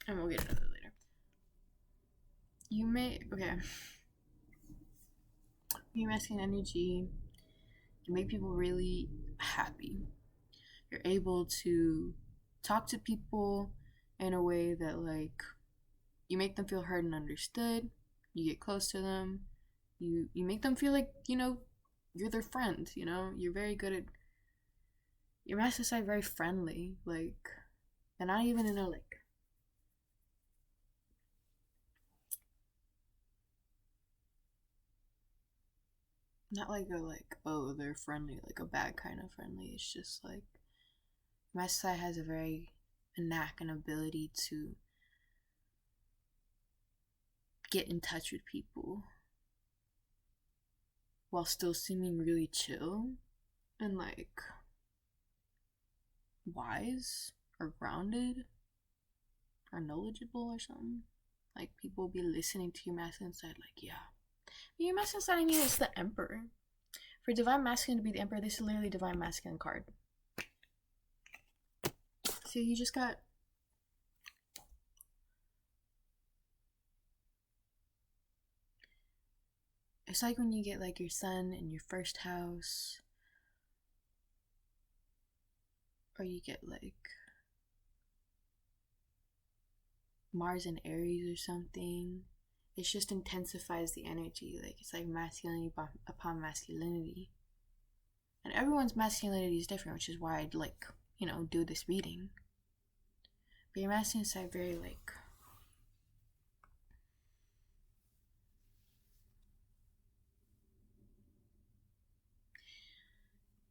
And we'll get into that later. Your masculine energy, you make people really happy. You're able to talk to people in a way that you make them feel heard and understood. You get close to them. You make them feel like, you're their friend, You're very good at your masculine side, very friendly, and not even in a not oh, they're friendly, a bad kind of friendly. It's just my side has a knack and ability to get in touch with people while still seeming really chill and wise or grounded or knowledgeable or something. People will be listening to your masculine side, yeah. Your masculine side, I mean, is the Emperor. For Divine Masculine to be the Emperor, this is literally Divine Masculine card. So you just got it's like when you get your sun in your first house, or you get Mars in Aries or something. It just intensifies the energy. It's masculinity upon masculinity. And everyone's masculinity is different, which is why I'd do this reading. But your masculine side very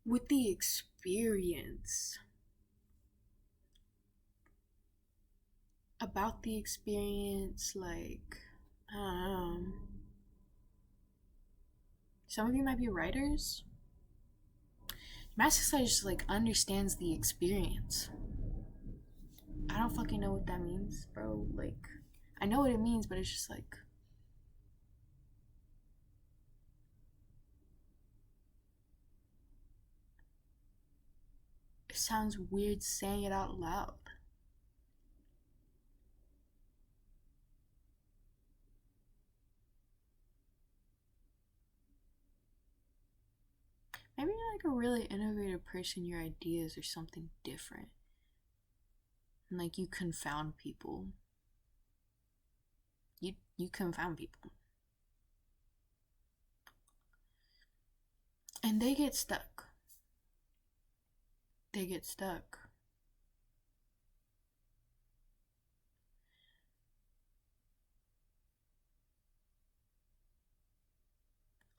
with the experience, about the experience, I don't know. Some of you might be writers. Master side just understands the experience. I don't fucking know what that means, bro. I know what it means, but it's just it sounds weird saying it out loud. Maybe you're a really innovative person, your ideas are something different. And you confound people. You confound people. And they get stuck.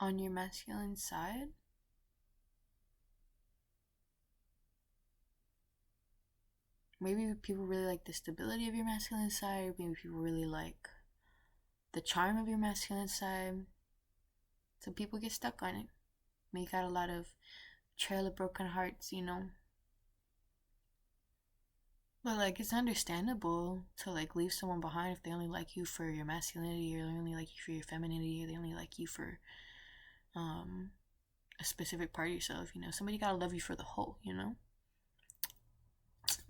On your masculine side, maybe people really like the stability of your masculine side, maybe people really like the charm of your masculine side. So people get stuck on it. Make out a lot of trail of broken hearts, you know. But like it's understandable to like leave someone behind if they only like you for your masculinity, or they only like you for your femininity, or they only like you for a specific part of yourself, you know. Somebody gotta love you for the whole, you know.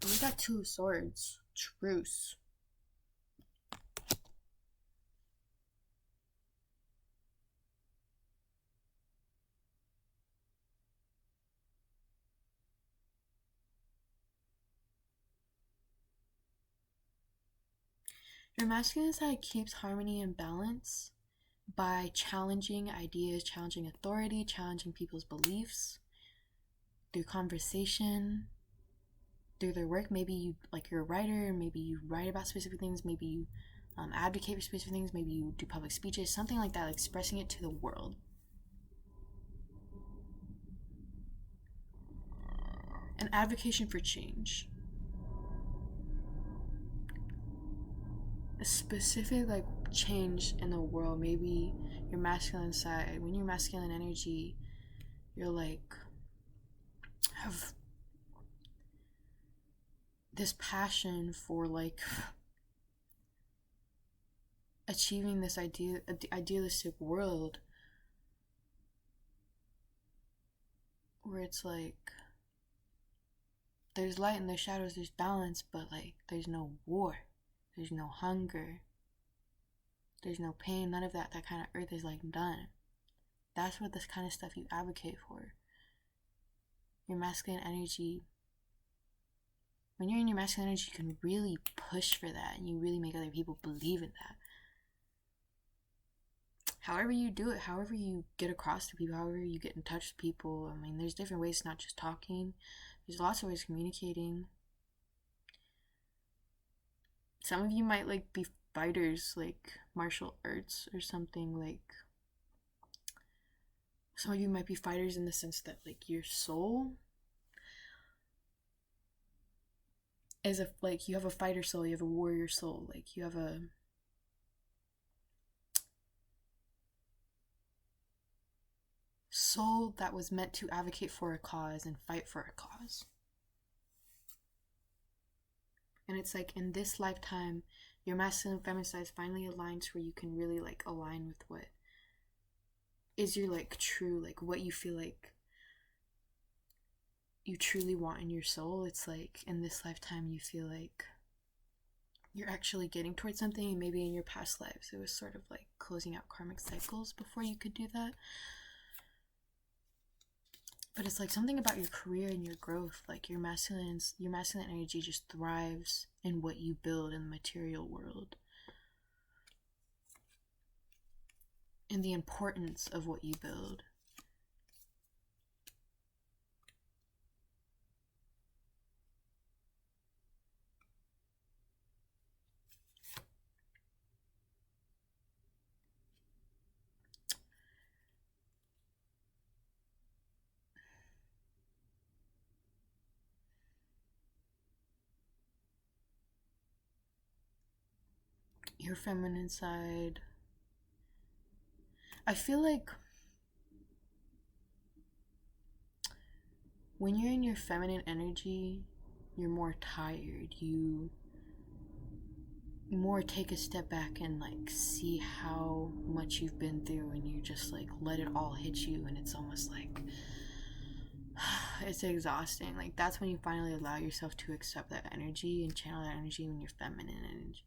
We got 2 swords. Truce. Your masculine side keeps harmony and balance by challenging ideas, challenging authority, challenging people's beliefs through conversation, through their work. Maybe you like you're a writer, maybe you write about specific things, maybe you advocate for specific things, maybe you do public speeches, something like that, like expressing it to the world. An advocacy for change. A specific like change in the world. Maybe your masculine side, when your masculine energy, you're like have this passion for like achieving this idealistic world where it's like there's light and there's shadows, there's balance, but like there's no war, there's no hunger, there's no pain, none of that. That kind of earth is like done. That's what this kind of stuff you advocate for. Your masculine energy, when you're in your masculine energy, you can really push for that and you really make other people believe in that. However you do it, however you get across to people, however you get in touch with people. I mean, there's different ways, not just talking. There's lots of ways of communicating. Some of you might like be fighters, like martial arts or something. Like some of you might be fighters in the sense that like your soul is like you have a fighter soul, you have a warrior soul, like you have a soul that was meant to advocate for a cause and fight for a cause. And it's like in this lifetime, your masculine and feminine sides finally aligns where you can really like align with what is your like true, like what you feel like you truly want in your soul. It's like in this lifetime you feel like you're actually getting towards something, and maybe in your past lives it was sort of like closing out karmic cycles before you could do that. But it's like something about your career and your growth, like your masculine energy just thrives in what you build in the material world, in the importance of what you build. Your feminine side, I feel like when you're in your feminine energy, you're more tired. You more take a step back and like see how much you've been through, and you just like let it all hit you, and it's almost like it's exhausting. Like that's when you finally allow yourself to accept that energy and channel that energy when you're feminine energy.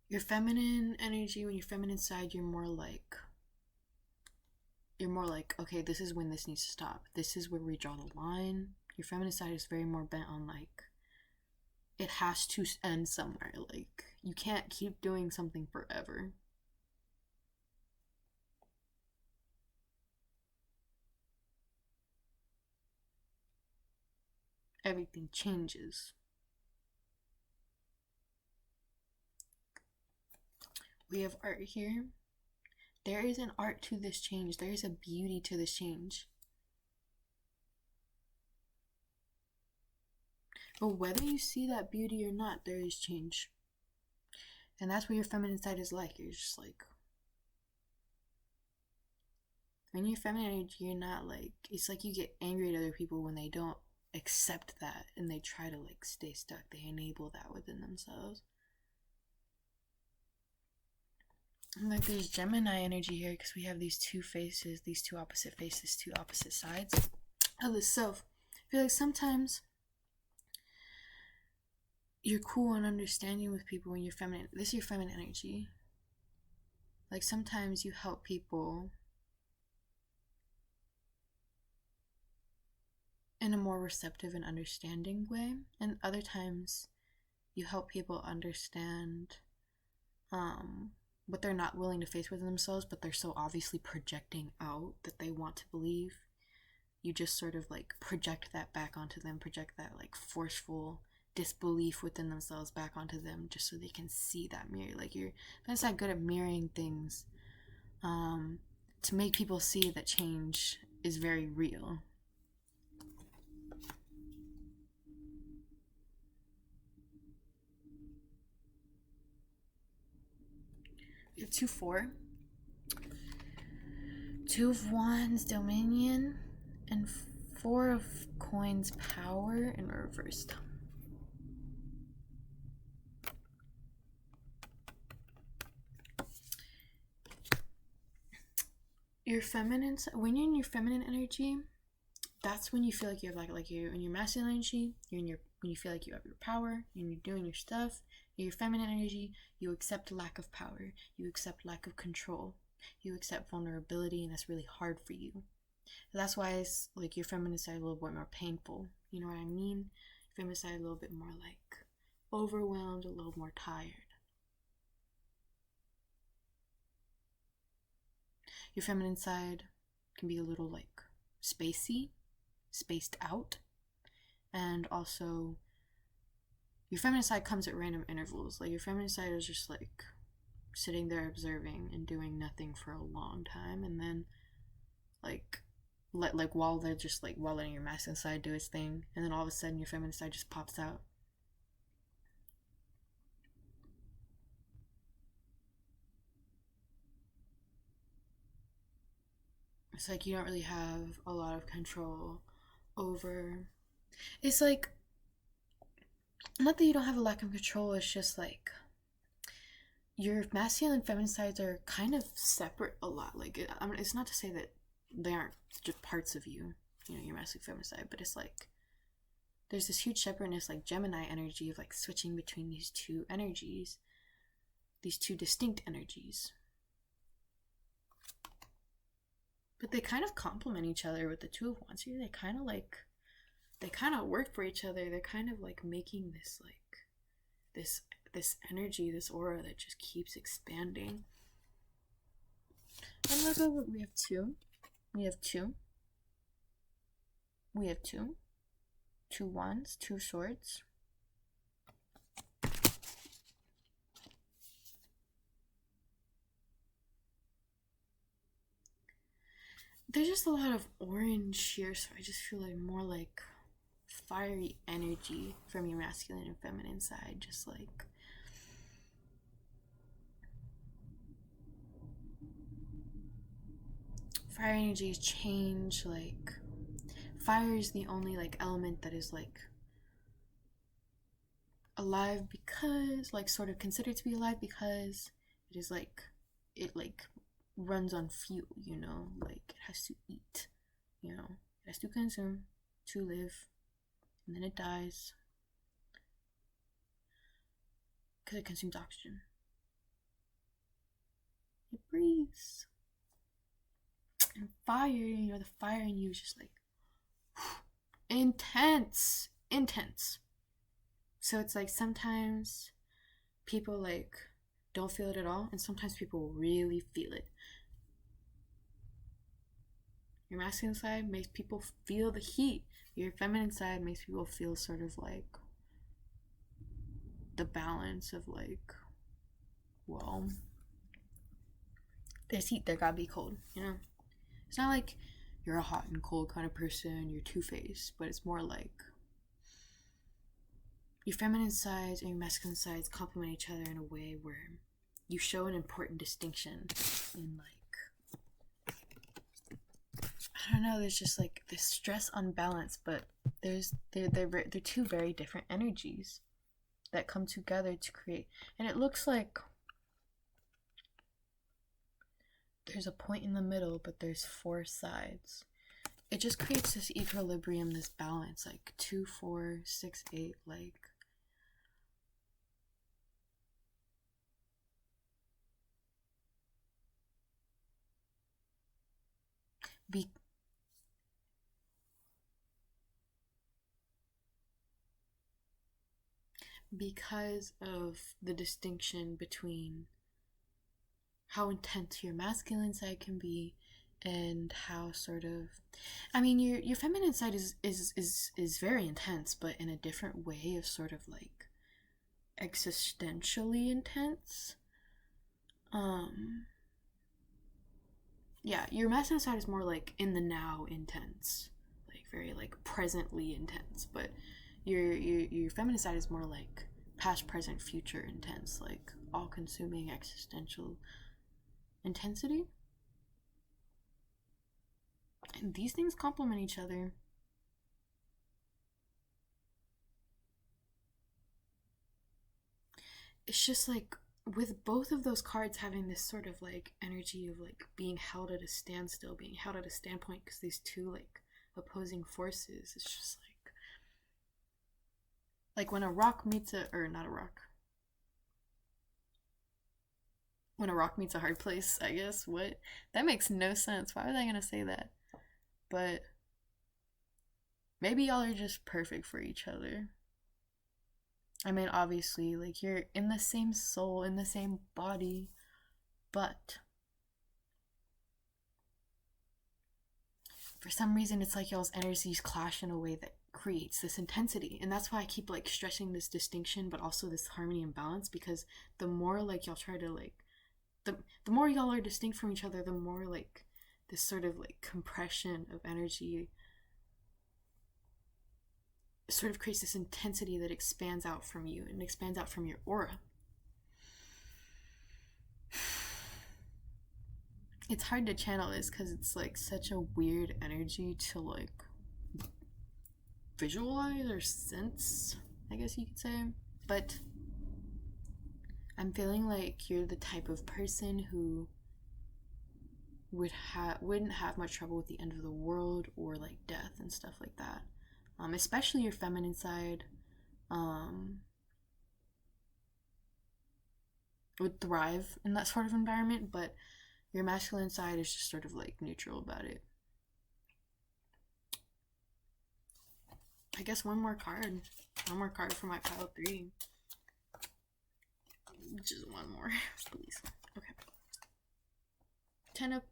Your feminine energy, when you're feminine side, you're more like, okay, this is when this needs to stop. This is where we draw the line. Your feminine side is very more bent on like, it has to end somewhere. Like, you can't keep doing something forever. Everything changes. We have art here. There is an art to this change. There is a beauty to this change. But whether you see that beauty or not, there is change. And that's what your feminine side is like. You're just like, when you're feminine, you're not like, it's like you get angry at other people when they don't accept that and they try to like stay stuck. They enable that within themselves. And like there's Gemini energy here because we have these two faces, these two opposite faces, two opposite sides of the self. I feel like sometimes you're cool and understanding with people when you're feminine. This is your feminine energy. Like sometimes you help people in a more receptive and understanding way, and other times you help people understand what they're not willing to face within themselves, but they're so obviously projecting out that they want to believe. You just sort of like project that back onto them, project that like forceful disbelief within themselves back onto them just so they can see that mirror. Like you're that's not good at mirroring things to make people see that change is very real. We have 2-4, 2 of Wands, Dominion, and 4 of Coins, Power, in reversed. Your feminine, when you're in your feminine energy, that's when you feel like you have like you're in your masculine energy. You're in your when you feel like you have your power and you're doing your stuff. In your feminine energy, you accept lack of power. You accept lack of control. You accept vulnerability, and that's really hard for you. That's why it's like your feminine side a little bit more painful. You know what I mean? Your feminine side a little bit more like overwhelmed, a little more tired. Your feminine side can be a little like spaced out, and also your feminine side comes at random intervals. Like your feminine side is just like sitting there observing and doing nothing for a long time, and then like while they're just like while letting your masculine side do its thing, and then all of a sudden your feminine side just pops out. It's like you don't really have a lot of control over. It's like not that you don't have a lack of control, it's just like your masculine and feminine sides are kind of separate a lot. Like it's not to say that they aren't just parts of you, you know, your masculine feminine side, but it's like there's this huge separateness, like Gemini energy of like switching between these two energies, these two distinct energies. But they kind of complement each other with the 2 of Wands here. They kind of work for each other. They're kind of like making this like this energy, this aura that just keeps expanding. And look over, we have 2. We have 2. We have 2. 2 Wands, 2 Swords. There's just a lot of orange here, so I just feel like more like fiery energy from your masculine and feminine side. Just like fire energies change. Like fire is the only like element that is like alive because like sort of considered to be alive because it is like it like runs on fuel, you know, like it has to eat, you know, it has to consume to live, and then it dies because it consumes oxygen. It breathes. And fire, you know, the fire in you is just like intense. So it's like sometimes people like don't feel it at all, and sometimes people really feel it. Your masculine side makes people feel the heat. Your feminine side makes people feel sort of like the balance of like, well, there's heat, there gotta be cold, you know? It's not like you're a hot and cold kind of person, you're two-faced, but it's more like your feminine sides and your masculine sides complement each other in a way where you show an important distinction in, like, I don't know, there's just like this stress unbalance, but they're two very different energies that come together to create, and it looks like there's a point in the middle, but there's 4 sides. It just creates this equilibrium, this balance, like 2, 4, 6, 8, like because of the distinction between how intense your masculine side can be and how sort of, I mean, your feminine side is very intense, but in a different way of sort of like existentially intense. Yeah, your masculine side is more like in the now intense, like very like presently intense, but your feminine side is more like past, present, future intense, like all consuming existential intensity. And these things complement each other. It's just like with both of those cards having this sort of like energy of like being held at a standstill, being held at a standpoint, because these two like opposing forces, it's just like when a rock meets a, or not a rock, when a rock meets a hard place, I guess. What? That makes no sense. Why was I gonna say that? But maybe y'all are just perfect for each other. I mean, obviously, like, you're in the same soul, in the same body, but for some reason, it's like y'all's energies clash in a way that creates this intensity. And that's why I keep, like, stressing this distinction, but also this harmony and balance, because the more, like, y'all try to, like, the more y'all are distinct from each other, the more, like, this sort of, like, compression of energy sort of creates this intensity that expands out from you and expands out from your aura. It's hard to channel this because it's like such a weird energy to like visualize or sense, I guess you could say. But I'm feeling like you're the type of person who wouldn't have much trouble with the end of the world or like death and stuff like that. Especially your feminine side, would thrive in that sort of environment, but your masculine side is just sort of like neutral about it. I guess one more card for my pile 3. Just one more, please. Okay. Ten of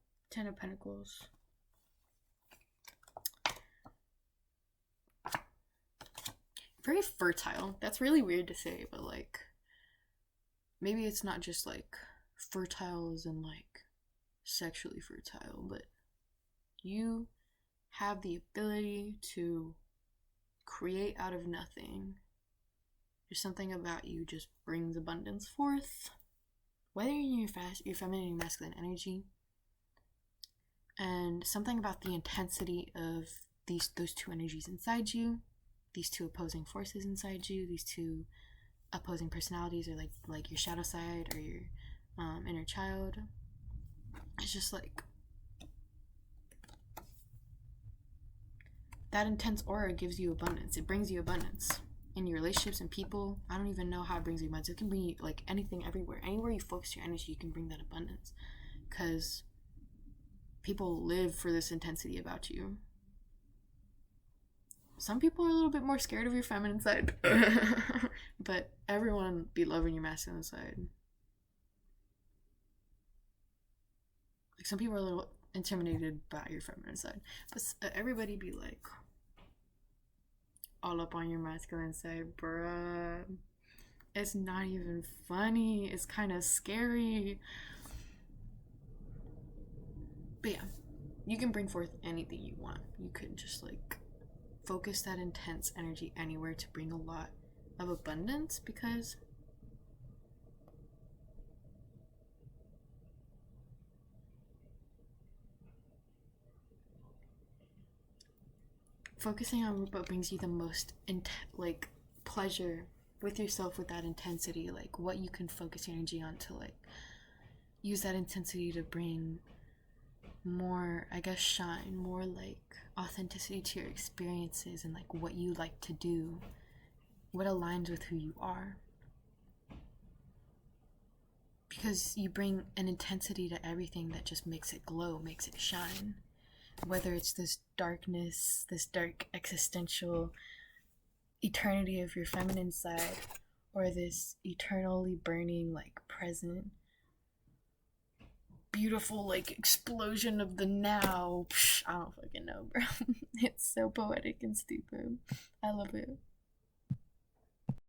Pentacles. Very fertile. That's really weird to say, but like maybe it's not just like fertile as in like sexually fertile, but you have the ability to create out of nothing. There's something about you just brings abundance forth, whether you're your feminine or masculine energy, and something about the intensity of those two energies inside you, these two opposing forces inside you, these two opposing personalities, or like your shadow side or your inner child. It's just like that intense aura gives you abundance. It brings you abundance in your relationships and people. I don't even know how it brings you abundance. It can bring you like anything, everywhere. Anywhere you focus your energy, you can bring that abundance, because people live for this intensity about you. Some people are a little bit more scared of your feminine side, but everyone be loving your masculine side. Like, some people are a little intimidated by your feminine side, but everybody be like all up on your masculine side, bruh. It's not even funny. It's kind of scary. But yeah, you can bring forth anything you want. You could just like focus that intense energy anywhere to bring a lot of abundance, because focusing on what brings you the most like pleasure with yourself, with that intensity, like what you can focus your energy on to like use that intensity to bring more, I guess, shine, more like authenticity to your experiences, and like what you like to do, what aligns with who you are. Because you bring an intensity to everything that just makes it glow, makes it shine. Whether it's this darkness, this dark existential eternity of your feminine side, or this eternally burning, like present, beautiful, like explosion of the now. I don't fucking know, bro. It's so poetic and stupid. I love it.